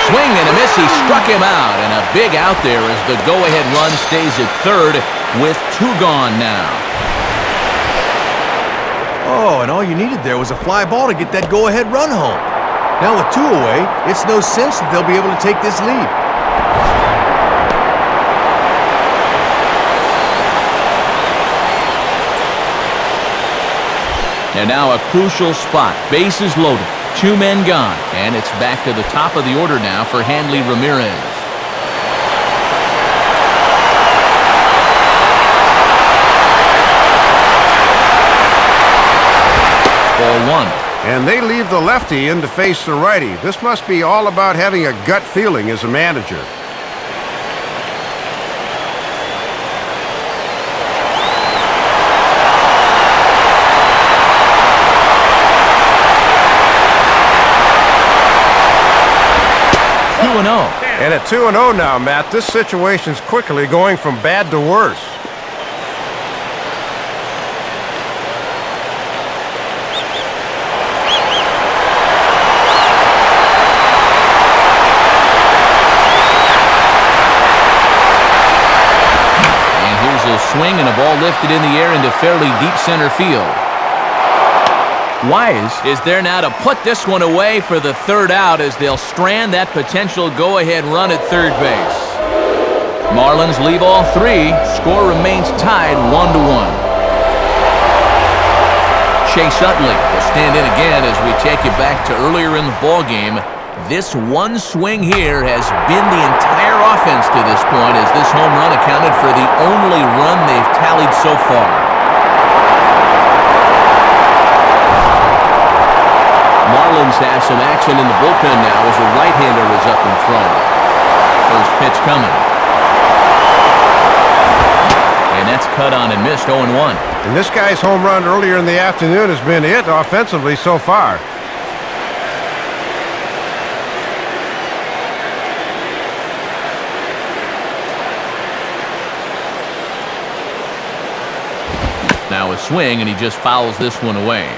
Speaker 1: Swing and a miss, he struck him out, and a big out there as the go-ahead run stays at third with 2 gone now.
Speaker 2: Oh, and all you needed there was a fly ball to get that go-ahead run home. Now with 2 away, it's no cinch that they'll be able to take this lead.
Speaker 1: And now a crucial spot, bases loaded. 2 men gone, and it's back to the top of the order now for Hanley Ramirez. Ball 1.
Speaker 3: And they leave the lefty in to face the righty. This must be all about having a gut feeling as a manager. And at 2-0 now, Matt, this situation's quickly going from bad to worse.
Speaker 1: And here's a swing and a ball lifted in the air into fairly deep center field. Wise is there now to put this one away for the 3rd out as they'll strand that potential go-ahead run at third base. Marlins leave all 3. Score remains tied 1-1. Chase Utley will stand in again as we take you back to earlier in the ballgame. This one swing here has been the entire offense to this point as this home run accounted for the only run they've tallied so far. Marlins have some action in the bullpen now as a right-hander is up and thrown. First pitch coming. And that's cut on and missed, 0-1.
Speaker 3: And this guy's home run earlier in the afternoon has been it offensively so far.
Speaker 1: Now a swing, and he just fouls this one away.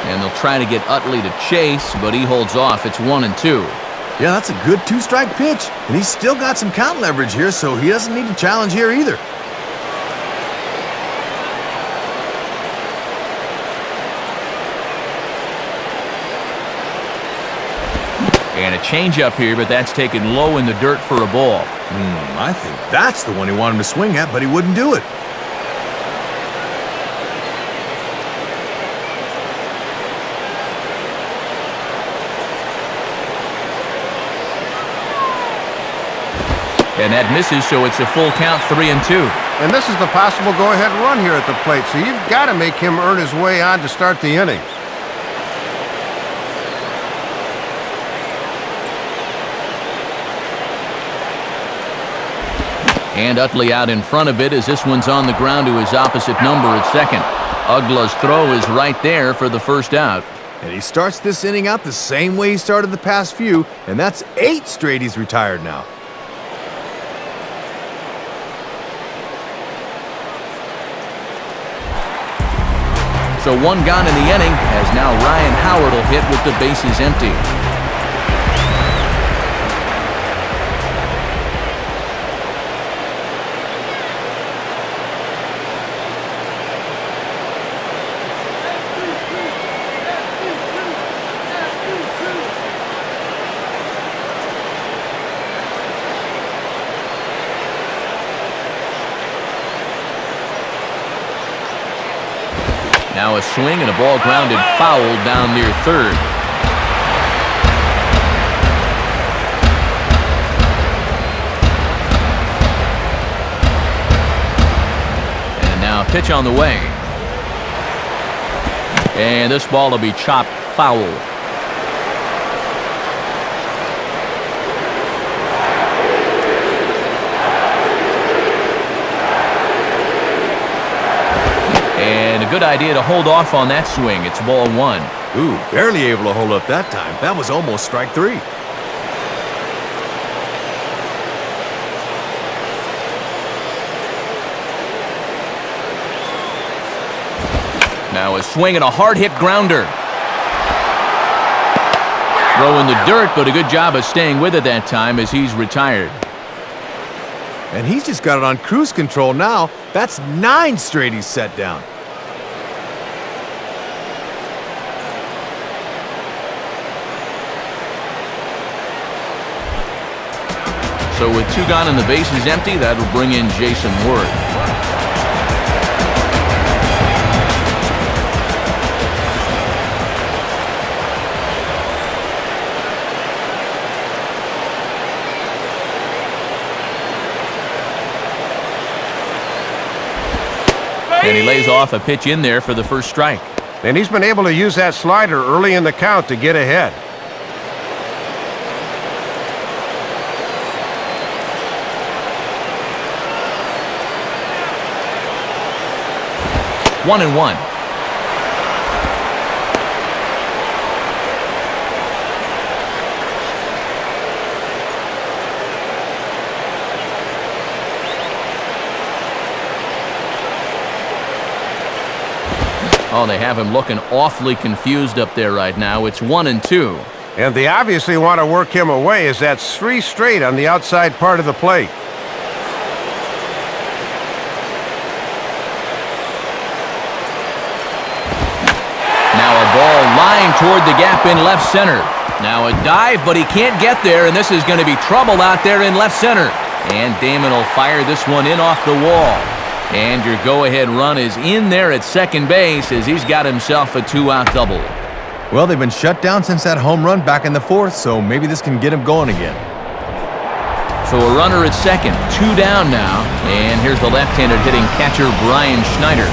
Speaker 1: And they'll try to get Utley to chase, but he holds off. It's 1-2.
Speaker 2: Yeah, that's a good 2-strike pitch. And he's still got some count leverage here, so he doesn't need to challenge here either.
Speaker 1: And a changeup here, but that's taken low in the dirt for a ball.
Speaker 2: I think that's the one he wanted him to swing at, but he wouldn't do it.
Speaker 3: And that misses, so it's a full count, 3-2. And this is the possible go-ahead run here at the plate, so you've got to make him earn his way on to start the inning.
Speaker 1: And Utley out in front of it as this one's on the ground to his opposite number at second. Ugla's throw is right there for the first out.
Speaker 2: And he starts this inning out the same way he started the past few, and that's 8 straight he's retired now.
Speaker 1: So one gone in the inning as now Ryan Howard will hit with the bases empty. Now a swing and a ball grounded foul down near third. And now a pitch on the way. And this ball will be chopped foul. And a good idea to hold off on that swing. It's ball one.
Speaker 6: Ooh, barely able to hold up that time. That was almost strike three.
Speaker 1: Now a swing and a hard-hit grounder. Throw in the dirt, but a good job of staying with it that time as he's retired.
Speaker 6: And he's just got it on cruise control now. That's 9 straight he's set down.
Speaker 1: So with 2 gone and the bases empty, that'll bring in Jason Worth. And he lays off a pitch in there for the first strike.
Speaker 3: And he's been able to use that slider early in the count to get ahead.
Speaker 1: One and one. Oh, they have him looking awfully confused up there right now. It's 1-2.
Speaker 3: And they obviously want to work him away as that's 3 straight on the outside part of the plate.
Speaker 1: Now a ball lined toward the gap in left center. Now a dive, but he can't get there, and this is going to be trouble out there in left center. And Damon will fire this one in off the wall. And your go-ahead run is in there at second base as he's got himself a 2-out double.
Speaker 2: Well, they've been shut down since that home run back in the 4th, so maybe this can get him going again.
Speaker 1: So a runner at second, 2 down now. And here's the left-handed hitting catcher, Brian Schneider.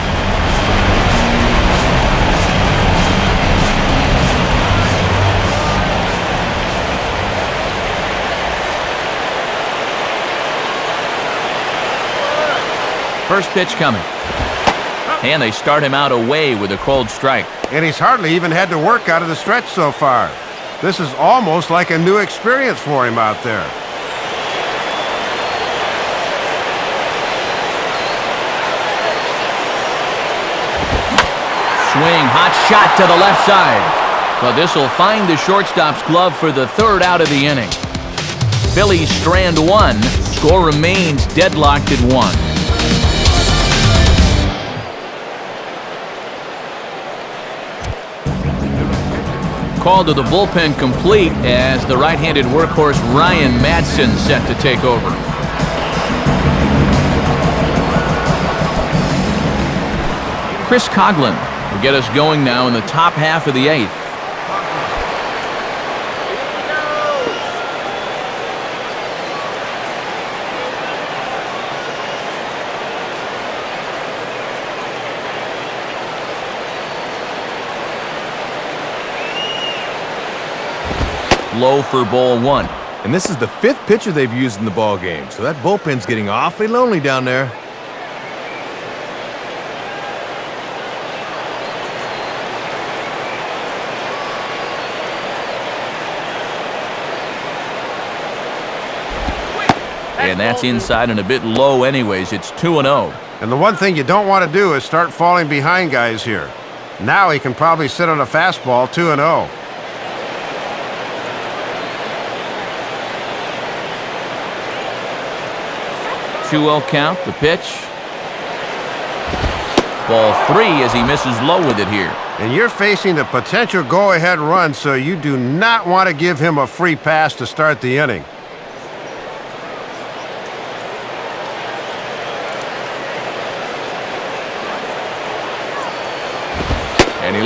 Speaker 1: First pitch coming. And they start him out away with a cold strike.
Speaker 3: And he's hardly even had to work out of the stretch so far. This is almost like a new experience for him out there.
Speaker 1: Swing, hot shot to the left side. But this will find the shortstop's glove for the 3rd out of the inning. Phillies strand 1. Score remains deadlocked at 1. Call to the bullpen complete as the right-handed workhorse Ryan Madsen set to take over. Chris Coughlin will get us going now in the top half of the 8th. Low for ball 1.
Speaker 2: And this is the 5th pitcher they've used in the ball game, so that bullpen's getting awfully lonely down there.
Speaker 1: And that's inside and a bit low anyways. It's 2-0.
Speaker 3: And the one thing you don't want to do is start falling behind guys here. Now he can probably sit on a fastball 2-0.
Speaker 1: 2-0 count, the pitch. Ball 3 as he misses low with it here.
Speaker 3: And you're facing the potential go-ahead run, so you do not want to give him a free pass to start the inning.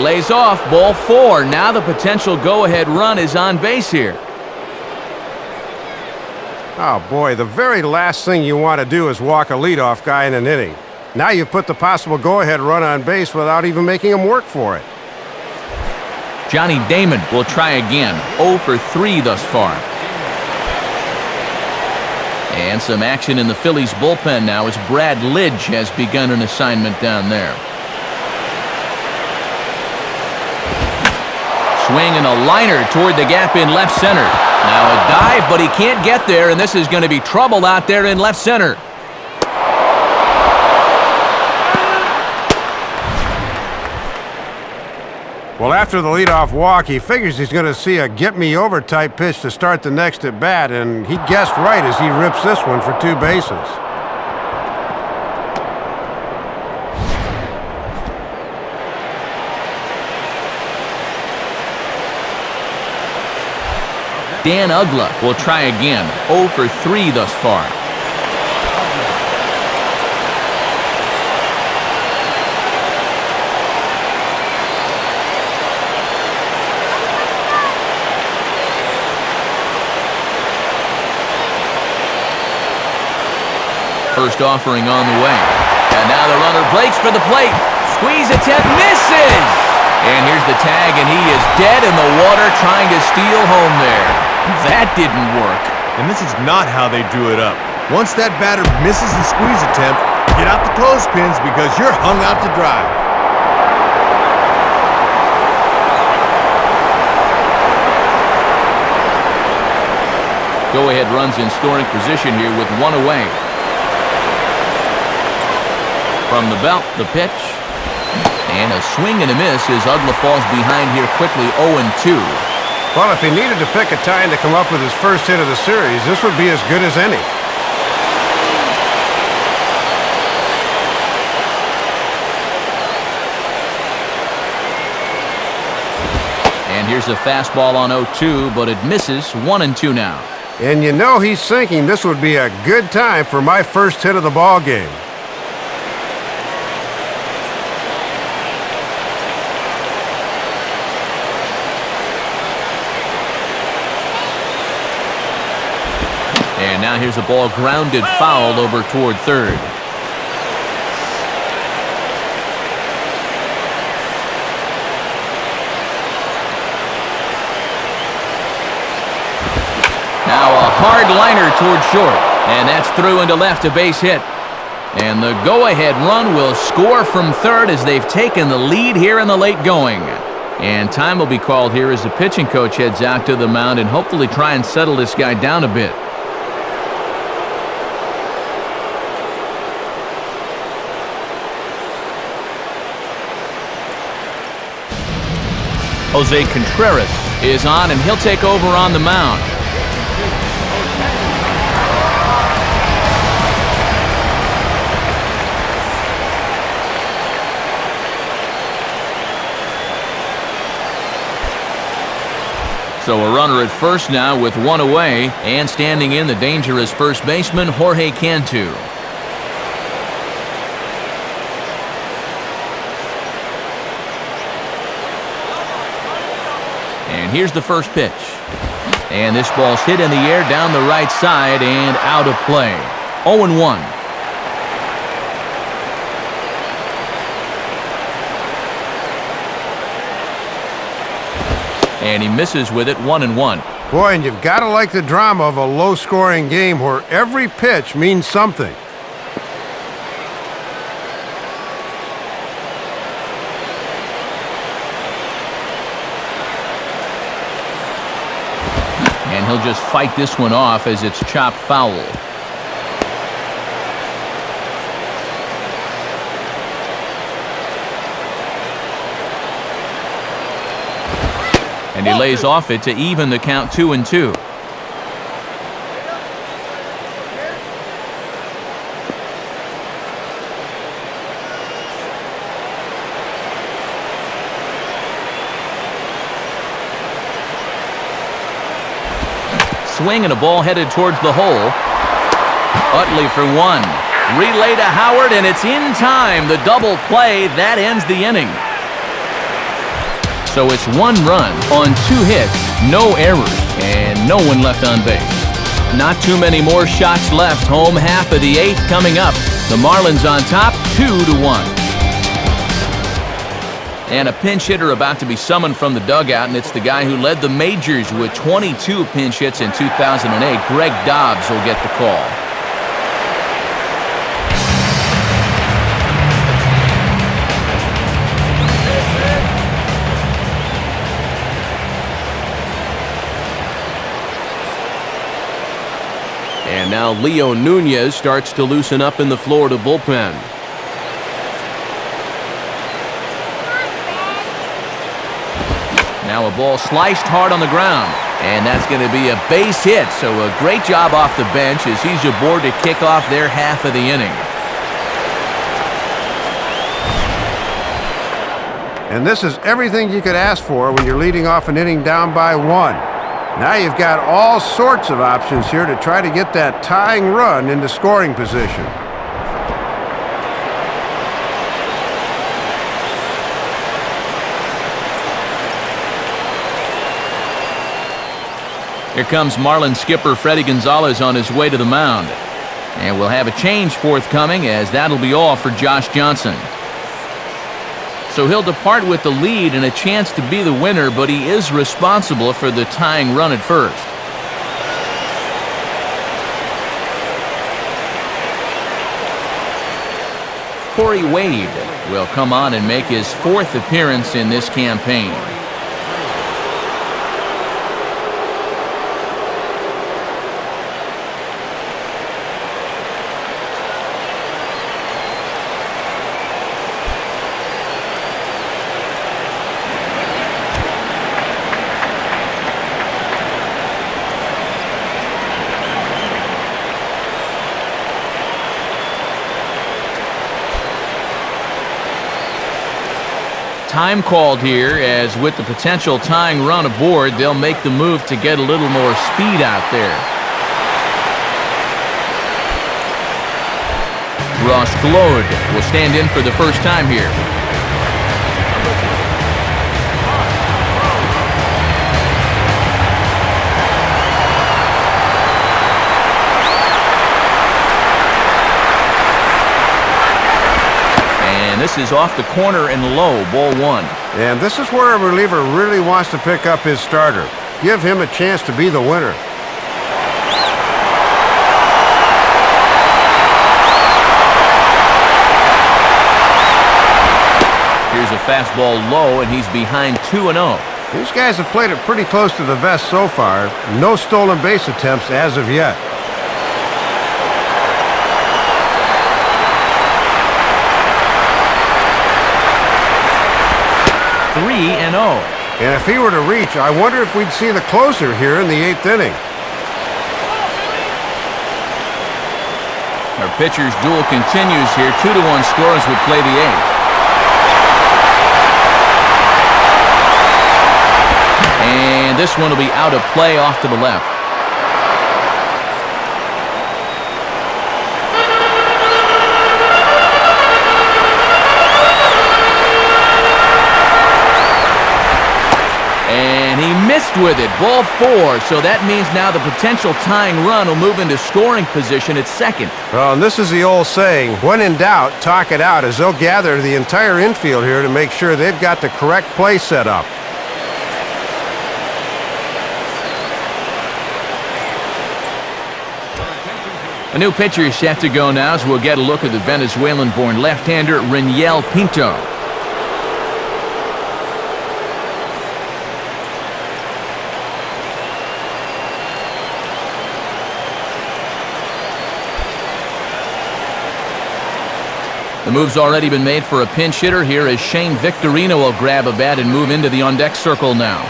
Speaker 1: lays off, ball 4. Now the potential go-ahead run is on base here.
Speaker 3: Oh, boy, the very last thing you want to do is walk a leadoff guy in an inning. Now you've put the possible go-ahead run on base without even making him work for it.
Speaker 1: Johnny Damon will try again. 0 for 3 thus far. And some action in the Phillies bullpen now as Brad Lidge has begun an assignment down there. Swing and a liner toward the gap in left center. Now a dive, but he can't get there, and this is going to be trouble out there in left center.
Speaker 3: Well, after the leadoff walk, he figures he's going to see a get-me-over type pitch to start the next at-bat, and he guessed right as he rips this one for 2 bases.
Speaker 1: Dan Uggla will try again. 0 for 3 thus far. First offering on the way. And now the runner breaks for the plate. Squeeze attempt, misses! And here's the tag, and he is dead in the water trying to steal home there. That didn't work.
Speaker 6: And this is not how they drew it up. Once that batter misses the squeeze attempt, get out the clothespins because you're hung out to dry.
Speaker 1: Go-ahead runs in scoring position here with 1 away. From the belt, the pitch. And a swing and a miss as Uggla falls behind here quickly, 0-2.
Speaker 3: Well, if he needed to pick a time to come up with his first hit of the series, this would be as good as any.
Speaker 1: And here's a fastball on 0-2, but it misses. 1-2 now.
Speaker 3: And you know he's thinking this would be a good time for my first hit of the ball game.
Speaker 1: And now here's a ball grounded foul over toward third. Now a hard liner toward short, and that's through into left, a base hit. And the go-ahead run will score from third as they've taken the lead here in the late going. And time will be called here as the pitching coach heads out to the mound and hopefully try and settle this guy down a bit. Jose Contreras is on, and he'll take over on the mound. So a runner at first now with 1 away, and standing in the dangerous first baseman, Jorge Cantu. And here's the first pitch. And this ball's hit in the air down the right side and out of play. 0-1. And he misses with it. 1-1.
Speaker 3: Boy, and you've got to like the drama of a low-scoring game where every pitch means something.
Speaker 1: And he'll just fight this one off as it's chopped foul. And he lays off it to even the count 2-2. Swing and a ball headed towards the hole. Utley for 1. Relay to Howard, and it's in time. The double play, that ends the inning. So it's 1 run on 2 hits, no errors, and no one left on base. Not too many more shots left. Home half of the 8th coming up. The Marlins on top, 2-1. And a pinch hitter about to be summoned from the dugout, and it's the guy who led the majors with 22 pinch hits in 2008. Greg Dobbs will get the call. And now Leo Nunez starts to loosen up in the Florida bullpen. Now a ball sliced hard on the ground, and that's going to be a base hit. So a great job off the bench as he's aboard to kick off their half of the inning.
Speaker 3: And this is everything you could ask for when you're leading off an inning down by 1. Now you've got all sorts of options here to try to get that tying run into scoring position.
Speaker 1: Here comes Marlins skipper Freddie Gonzalez on his way to the mound. And we'll have a change forthcoming, as that'll be all for Josh Johnson. So he'll depart with the lead and a chance to be the winner, but he is responsible for the tying run at first. Corey Wade will come on and make his 4th appearance in this campaign. Time called here, as with the potential tying run aboard, they'll make the move to get a little more speed out there. Ross Glode will stand in for the first time here. This is off the corner and low, ball 1.
Speaker 3: And this is where a reliever really wants to pick up his starter. Give him a chance to be the winner.
Speaker 1: Here's a fastball low, and he's behind 2-0.
Speaker 3: These guys have played it pretty close to the vest so far. No stolen base attempts as of yet.
Speaker 1: 3-0.
Speaker 3: And if he were to reach, I wonder if we'd see the closer here in the 8th inning.
Speaker 1: Our pitcher's duel continues here. 2-1 scores would play the 8th. And this one will be out of play off to the left. Missed with it, ball 4, so that means now the potential tying run will move into scoring position at second.
Speaker 3: Well, and this is the old saying, when in doubt, talk it out, as they'll gather the entire infield here to make sure they've got the correct play set up.
Speaker 1: A new pitcher is set to go now, as we'll get a look at the Venezuelan-born left-hander Reniel Pinto. The move's already been made for a pinch hitter here, as Shane Victorino will grab a bat and move into the on-deck circle now.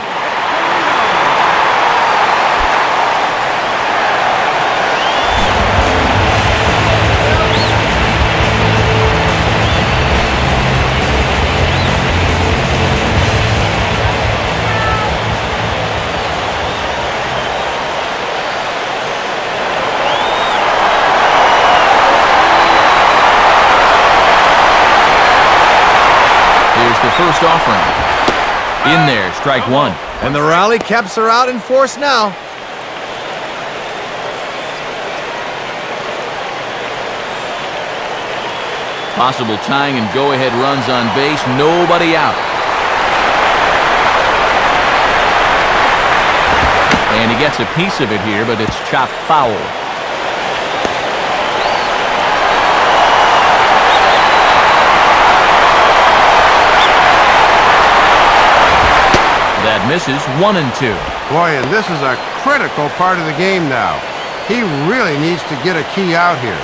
Speaker 1: First offering. In there, strike one.
Speaker 6: And the rally caps are out in force now.
Speaker 1: Possible tying and go-ahead runs on base, nobody out. And he gets a piece of it here, but it's chopped foul. That misses, 1-2.
Speaker 3: Boy, and this is a critical part of the game now. He really needs to get a key out here.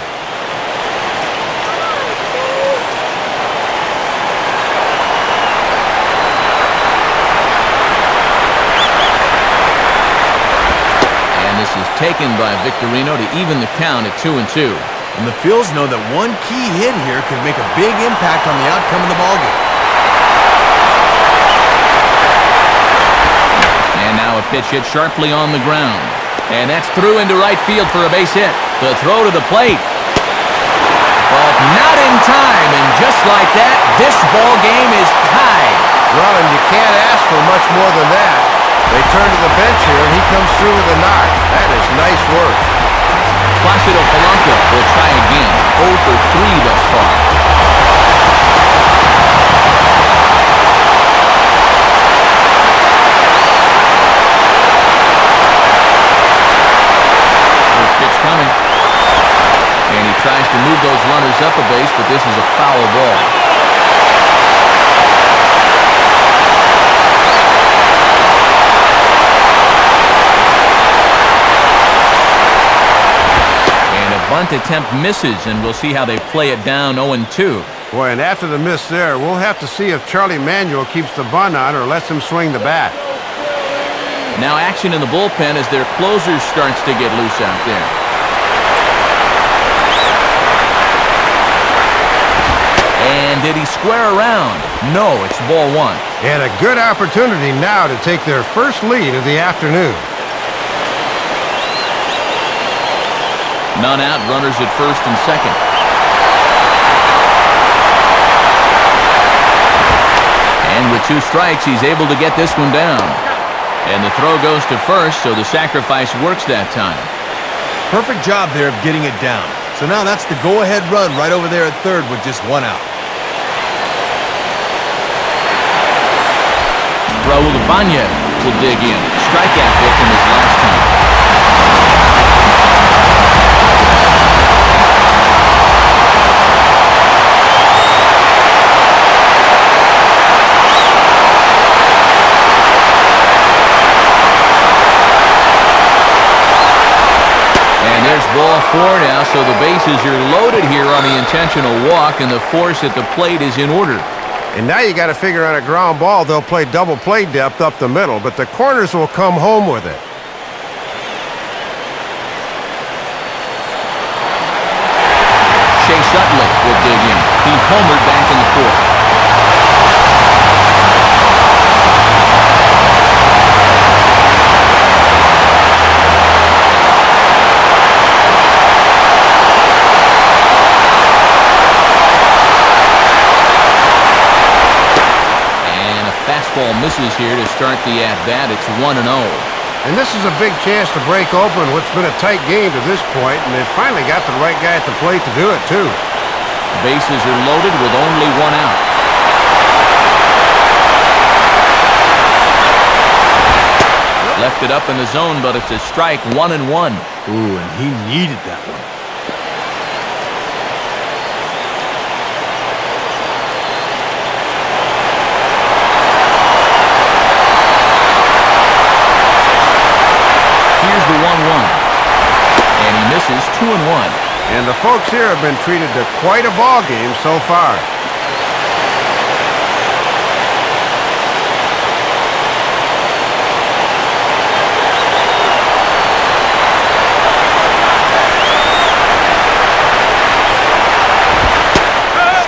Speaker 1: And this is taken by Victorino to even the count at 2-2.
Speaker 6: And the Phils know that one key hit here could make a big impact on the outcome of the ballgame.
Speaker 1: Now a pitch hit sharply on the ground. And that's through into right field for a base hit. The throw to the plate. But not in time, and just like that, this ball game is tied.
Speaker 3: Well, and you can't ask for much more than that. They turn to the bench here, and he comes through with a knock. That is nice work.
Speaker 1: Placido Polanco will try again. 0 for 3 thus far. Pitch coming. And he tries to move those runners up a base, but this is a foul ball. And a bunt attempt misses, and we'll see how they play it down 0-2.
Speaker 3: Boy, and after the miss there, we'll have to see if Charlie Manuel keeps the bunt on or lets him swing the bat.
Speaker 1: Now action in the bullpen as their closer starts to get loose out there. And did he square around? No, it's ball one.
Speaker 3: And a good opportunity now to take their first lead of the afternoon.
Speaker 1: None out, runners at first and second. And with 2 strikes, he's able to get this one down. And the throw goes to first, so the sacrifice works that time.
Speaker 6: Perfect job there of getting it down. So now that's the go-ahead run right over there at third with just 1 out.
Speaker 1: Raul Ibanez will dig in. Strikeout victim his last time. There's ball 4 now, so the bases are loaded here on the intentional walk, and the force at the plate is in order.
Speaker 3: And now you got to figure on a ground ball, they'll play double play depth up the middle, but the corners will come home with it.
Speaker 1: Shea Sutliff will dig in. He homered back in the 4th. Fastball misses here to start the at-bat. It's 1-0.
Speaker 3: And this is a big chance to break open what's been a tight game to this point, and they've finally got the right guy at the plate to do it, too.
Speaker 1: Bases are loaded with only 1 out. Left it up in the zone, but it's a strike, 1-1.
Speaker 6: Ooh, and he needed that one.
Speaker 1: Here's the 1-1. And he misses 2-1.
Speaker 3: And the folks here have been treated to quite a ball game so far.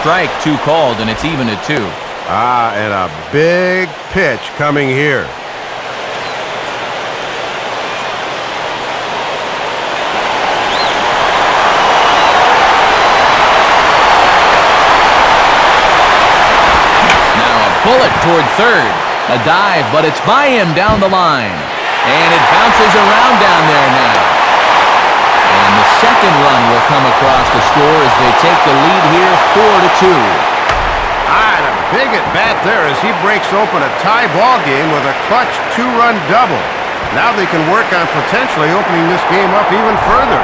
Speaker 1: Strike 2 called, and it's even at 2.
Speaker 3: And a big pitch coming here.
Speaker 1: Now a bullet toward third. A dive, but it's by him down the line. And it bounces around down there now. And the second run will come across the score as they take the lead here 4-2.
Speaker 3: And a big at bat there as he breaks open a tie ball game with a clutch two-run double. Now they can work on potentially opening this game up even further.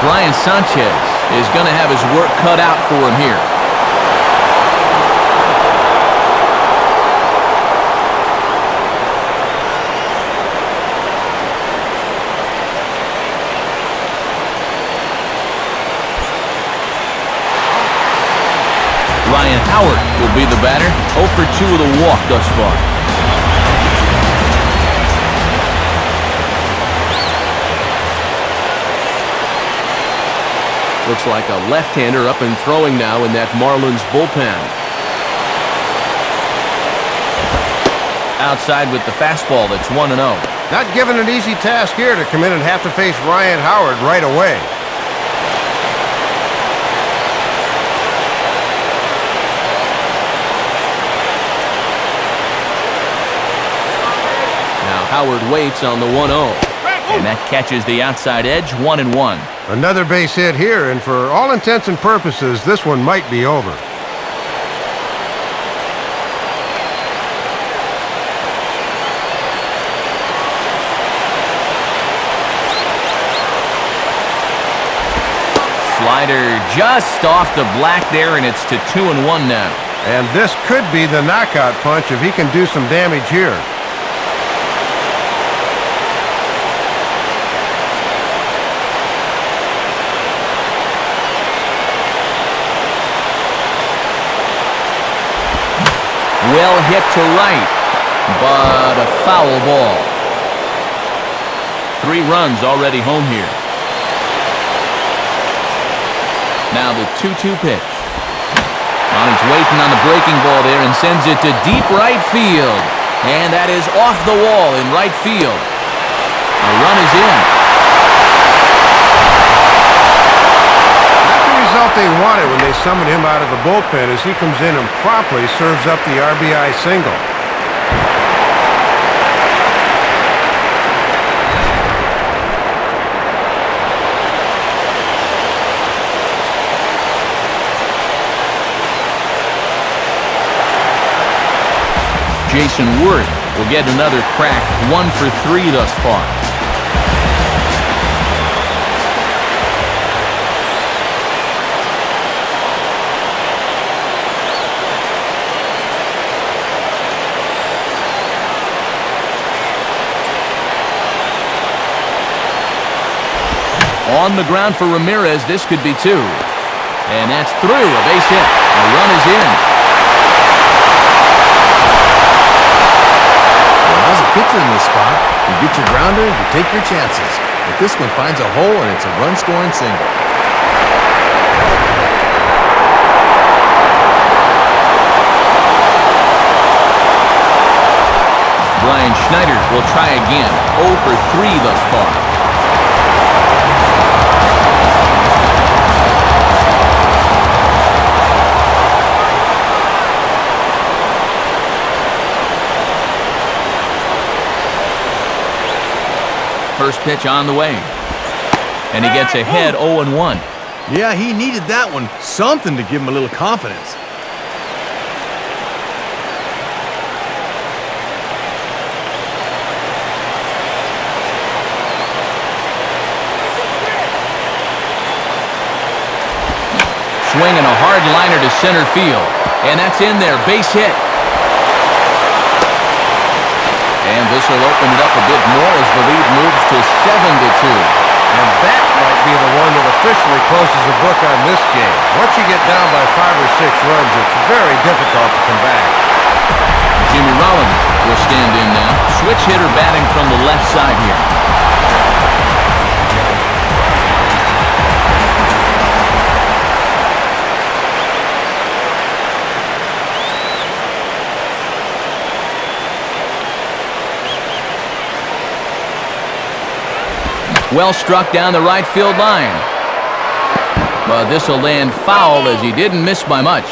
Speaker 1: Brian Sanchez is going to have his work cut out for him here. Ryan Howard will be the batter. 0 for 2 with a walk thus far. Looks like a left-hander up and throwing now in that Marlins bullpen. Outside with the fastball, that's 1-0.
Speaker 3: Not given an easy task here to come in and have to face Ryan Howard right away.
Speaker 1: Now Howard waits on the 1-0. And that catches the outside edge, 1-1.
Speaker 3: Another base hit here, and for all intents and purposes, this one might be over.
Speaker 1: Slider just off the black there, and it's to 2-1 now.
Speaker 3: And this could be the knockout punch if he can do some damage here.
Speaker 1: Well hit to right, but a foul ball. 3 runs already home here. Now the 2-2 pitch. Marlins waiting on the breaking ball there and sends it to deep right field. And that is off the wall in right field. A run is in.
Speaker 3: Result they wanted when they summoned him out of the bullpen as he comes in and promptly serves up the RBI single.
Speaker 1: Jason Worth will get another crack, 1 for 3 thus far. On the ground for Ramirez, this could be 2. And that's through, a base hit. A run is in.
Speaker 2: Well, as a pitcher in this spot, you get your grounder, you take your chances. But this one finds a hole, and it's a run-scoring single.
Speaker 1: Brian Schneider will try again. 0 for 3 thus far. First pitch on the way. And he gets ahead 0-1.
Speaker 6: Yeah, he needed that one. Something to give him a little confidence.
Speaker 1: Swinging a hard liner to center field. And that's in there. Base hit. And this will open it up a bit more as the lead moves to 7-2.
Speaker 3: And that might be the one that officially closes the book on this game. Once you get down by 5 or 6 runs, it's very difficult to come back.
Speaker 1: Jimmy Rollins will stand in now. Switch hitter batting from the left side here. Well struck down the right field line. But this will land foul as he didn't miss by much.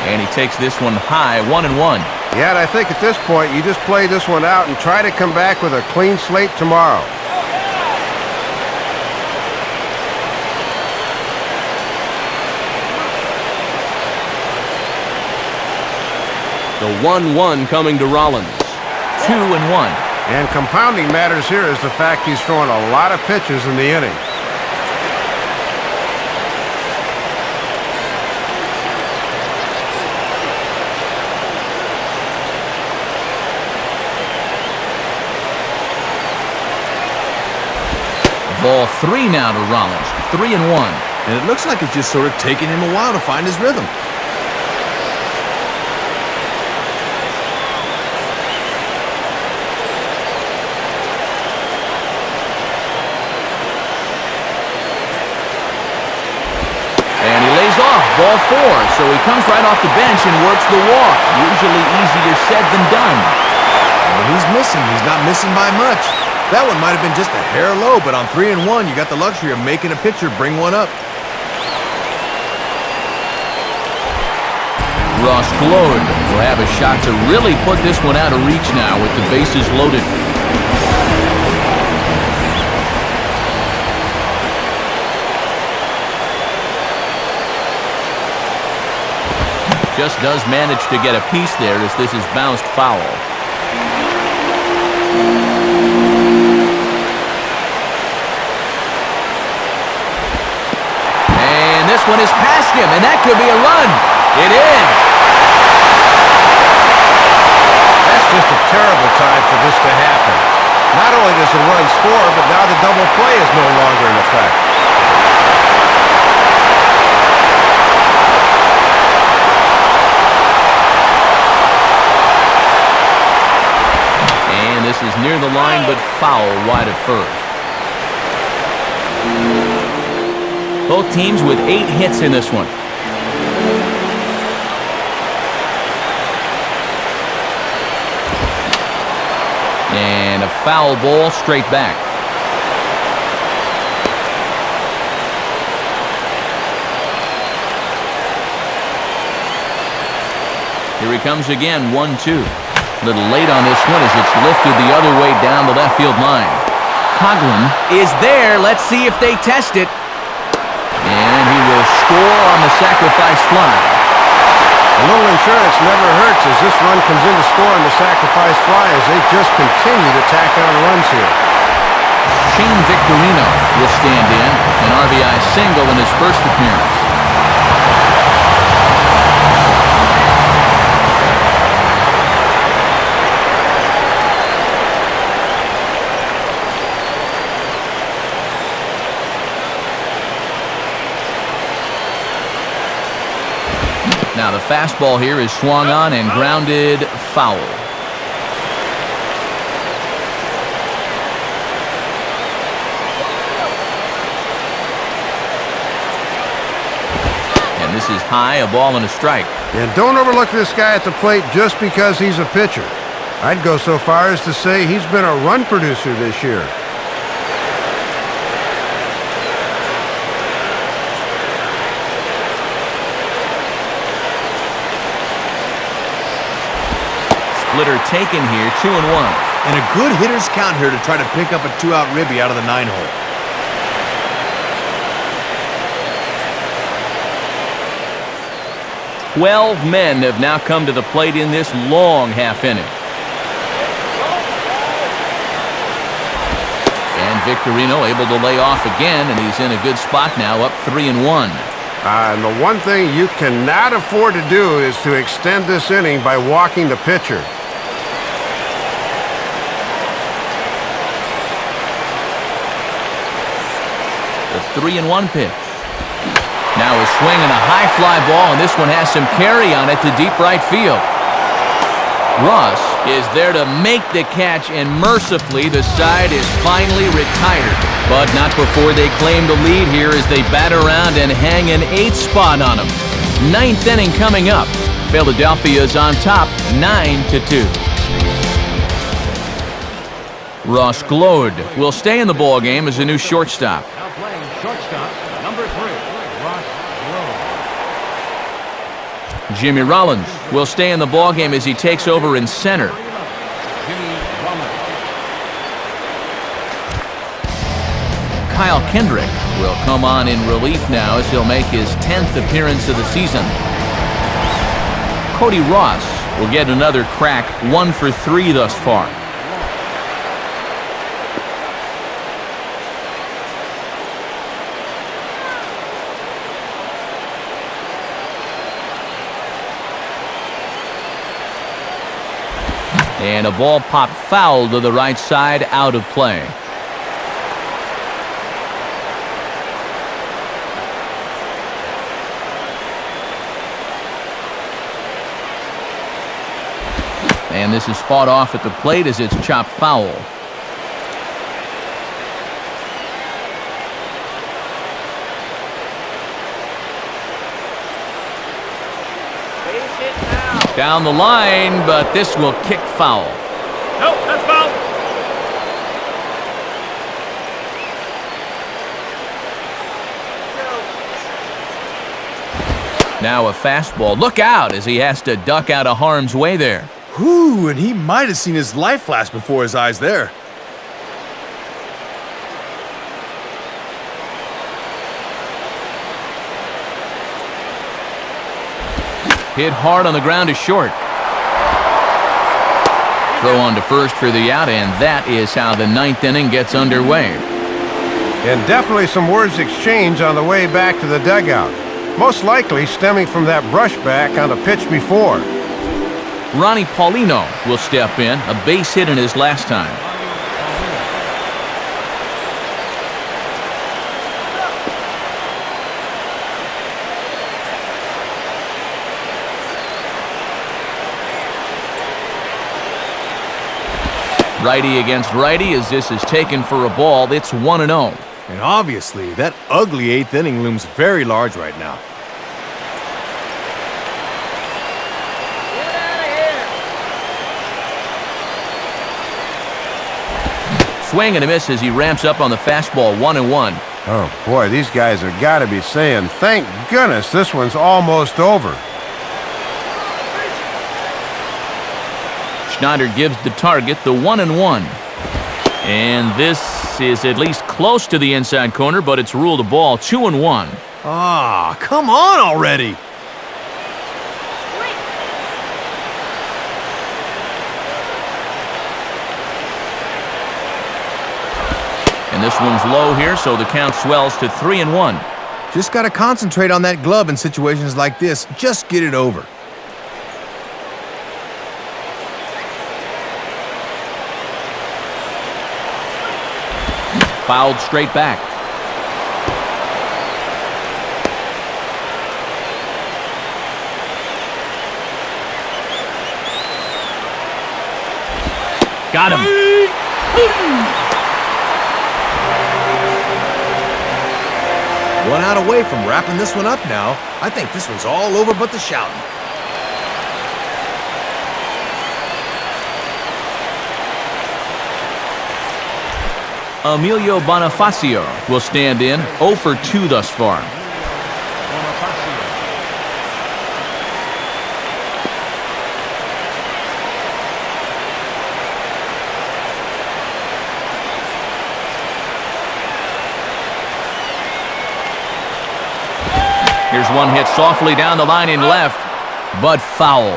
Speaker 1: And he takes this one high, 1-1.
Speaker 3: Yeah, and I think at this point, you just play this one out and try to come back with a clean slate tomorrow.
Speaker 8: The 1-1 coming to Rollins.
Speaker 1: 2-1.
Speaker 3: And compounding matters here is the fact he's throwing a lot of pitches in the inning.
Speaker 1: Ball 3 now to Rollins. 3-1.
Speaker 2: And it looks like it's just sort of taking him a while to find his rhythm.
Speaker 1: And he lays off, ball 4, so he comes right off the bench and works the walk. Usually easier said than done.
Speaker 2: Well, he's missing. He's not missing by much. That one might have been just a hair low, but on 3-1, you got the luxury of making a pitcher bring one up.
Speaker 1: Ross Gload will have a shot to really put this one out of reach now with the bases loaded. Just does manage to get a piece there as this is bounced foul. And this one is past him, and that could be a run. It is.
Speaker 3: That's just a terrible time for this to happen. Not only does the run score, but now the double play is no longer in effect.
Speaker 1: And this is near the line, but foul wide of first. Both teams with 8 hits in this one. And a foul ball straight back. Here he comes again, 1-2. A little late on this one as it's lifted the other way down the left field line. Coughlin is there. Let's see if they test it. And he will score on the sacrifice fly.
Speaker 3: A little insurance never hurts as this run comes in to score on the sacrifice fly as they just continue to tack on runs here.
Speaker 1: Shane Victorino will stand in, an RBI single in his first appearance. Now the fastball here is swung on and grounded foul. And this is high, a ball and a strike.
Speaker 3: And don't overlook this guy at the plate just because he's a pitcher. I'd go so far as to say he's been a run producer this year.
Speaker 1: Splitter taken here, 2-1.
Speaker 2: And a good hitter's count here to try to pick up a 2-out ribby out of the 9-hole.
Speaker 1: Twelve men have now come to the plate in this long half inning. And Victorino able to lay off again, and he's in a good spot now, up 3-1.
Speaker 3: And the one thing you cannot afford to do is to extend this inning by walking the pitcher.
Speaker 1: The 3-1 pitch. Now a swing and a high fly ball, and this one has some carry on it to deep right field. Ross is there to make the catch, and mercifully the side is finally retired. But not before they claim the lead here as they bat around and hang an 8th spot on them. 9th inning coming up. Philadelphia is on top, 9-2. Ross Glode will stay in the ball game as a new shortstop.
Speaker 4: Now playing shortstop, number 3, Ross Glode.
Speaker 1: Jimmy Rollins will stay in the ball game as he takes over in center.
Speaker 4: Jimmy Rollins.
Speaker 1: Kyle Kendrick will come on in relief now as he'll make his 10th appearance of the season. Cody Ross will get another crack, 1 for 3 thus far. And a ball popped foul to the right side, out of play. And this is fought off at the plate as it's chopped foul. Down the line, but this will kick foul.
Speaker 5: Nope, that's foul.
Speaker 1: Now a fastball. Look out as he has to duck out of harm's way there.
Speaker 6: Whew, and he might have seen his life flash before his eyes there.
Speaker 1: Hit hard on the ground to short. Throw on to first for the out, and that is how the 9th inning gets underway.
Speaker 3: And definitely some words exchanged on the way back to the dugout. Most likely stemming from that brushback on the pitch before.
Speaker 1: Ronnie Paulino will step in, a base hit in his last time. Righty against righty as this is taken for a ball. It's 1-0.
Speaker 6: And obviously, that ugly 8th inning looms very large right now.
Speaker 1: Swing and a miss as he ramps up on the fastball, 1-1.
Speaker 3: Oh boy, these guys have got to be saying, thank goodness this one's almost over.
Speaker 1: Schneider gives the target the 1-1. And this is at least close to the inside corner, but it's ruled a ball, 2-1.
Speaker 6: Ah, come on already.
Speaker 1: And this one's low here, so the count swells to 3-1.
Speaker 6: Just got to concentrate on that glove in situations like this. Just get it over.
Speaker 1: Fouled straight back. Got him.
Speaker 6: One out away from wrapping this one up now. I think this one's all over but the shouting.
Speaker 1: Emilio Bonifacio will stand in, 0 for 2 thus far. Here's one hit softly down the line in left, but foul.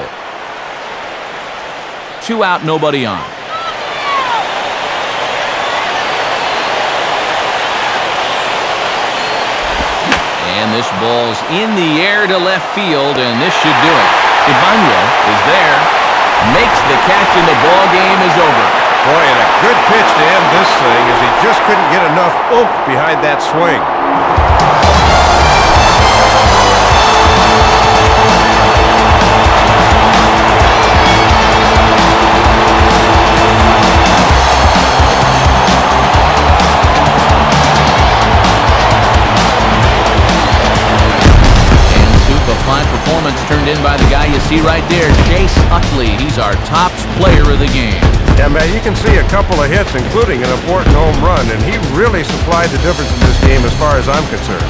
Speaker 1: 2 out, nobody on. And this ball's in the air to left field, and this should do it. Ibanez is there, makes the catch, and the ball game is over.
Speaker 3: Boy, and a good pitch to end this thing as he just couldn't get enough oomph behind that swing.
Speaker 1: Performance turned in by the guy you see right there, Chase Utley. He's our top player of the game.
Speaker 3: Yeah, man, you can see a couple of hits, including an important home run, and he really supplied the difference in this game as far as I'm concerned.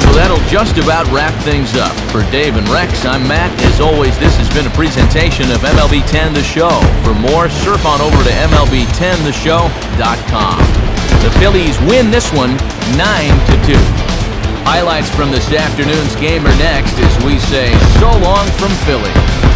Speaker 1: So that'll just about wrap things up. For Dave and Rex, I'm Matt. As always, this has been a presentation of MLB 10 The Show. For more, surf on over to MLB10theshow.com. The Phillies win this one 9-2. Highlights from this afternoon's game are next as we say so long from Philly.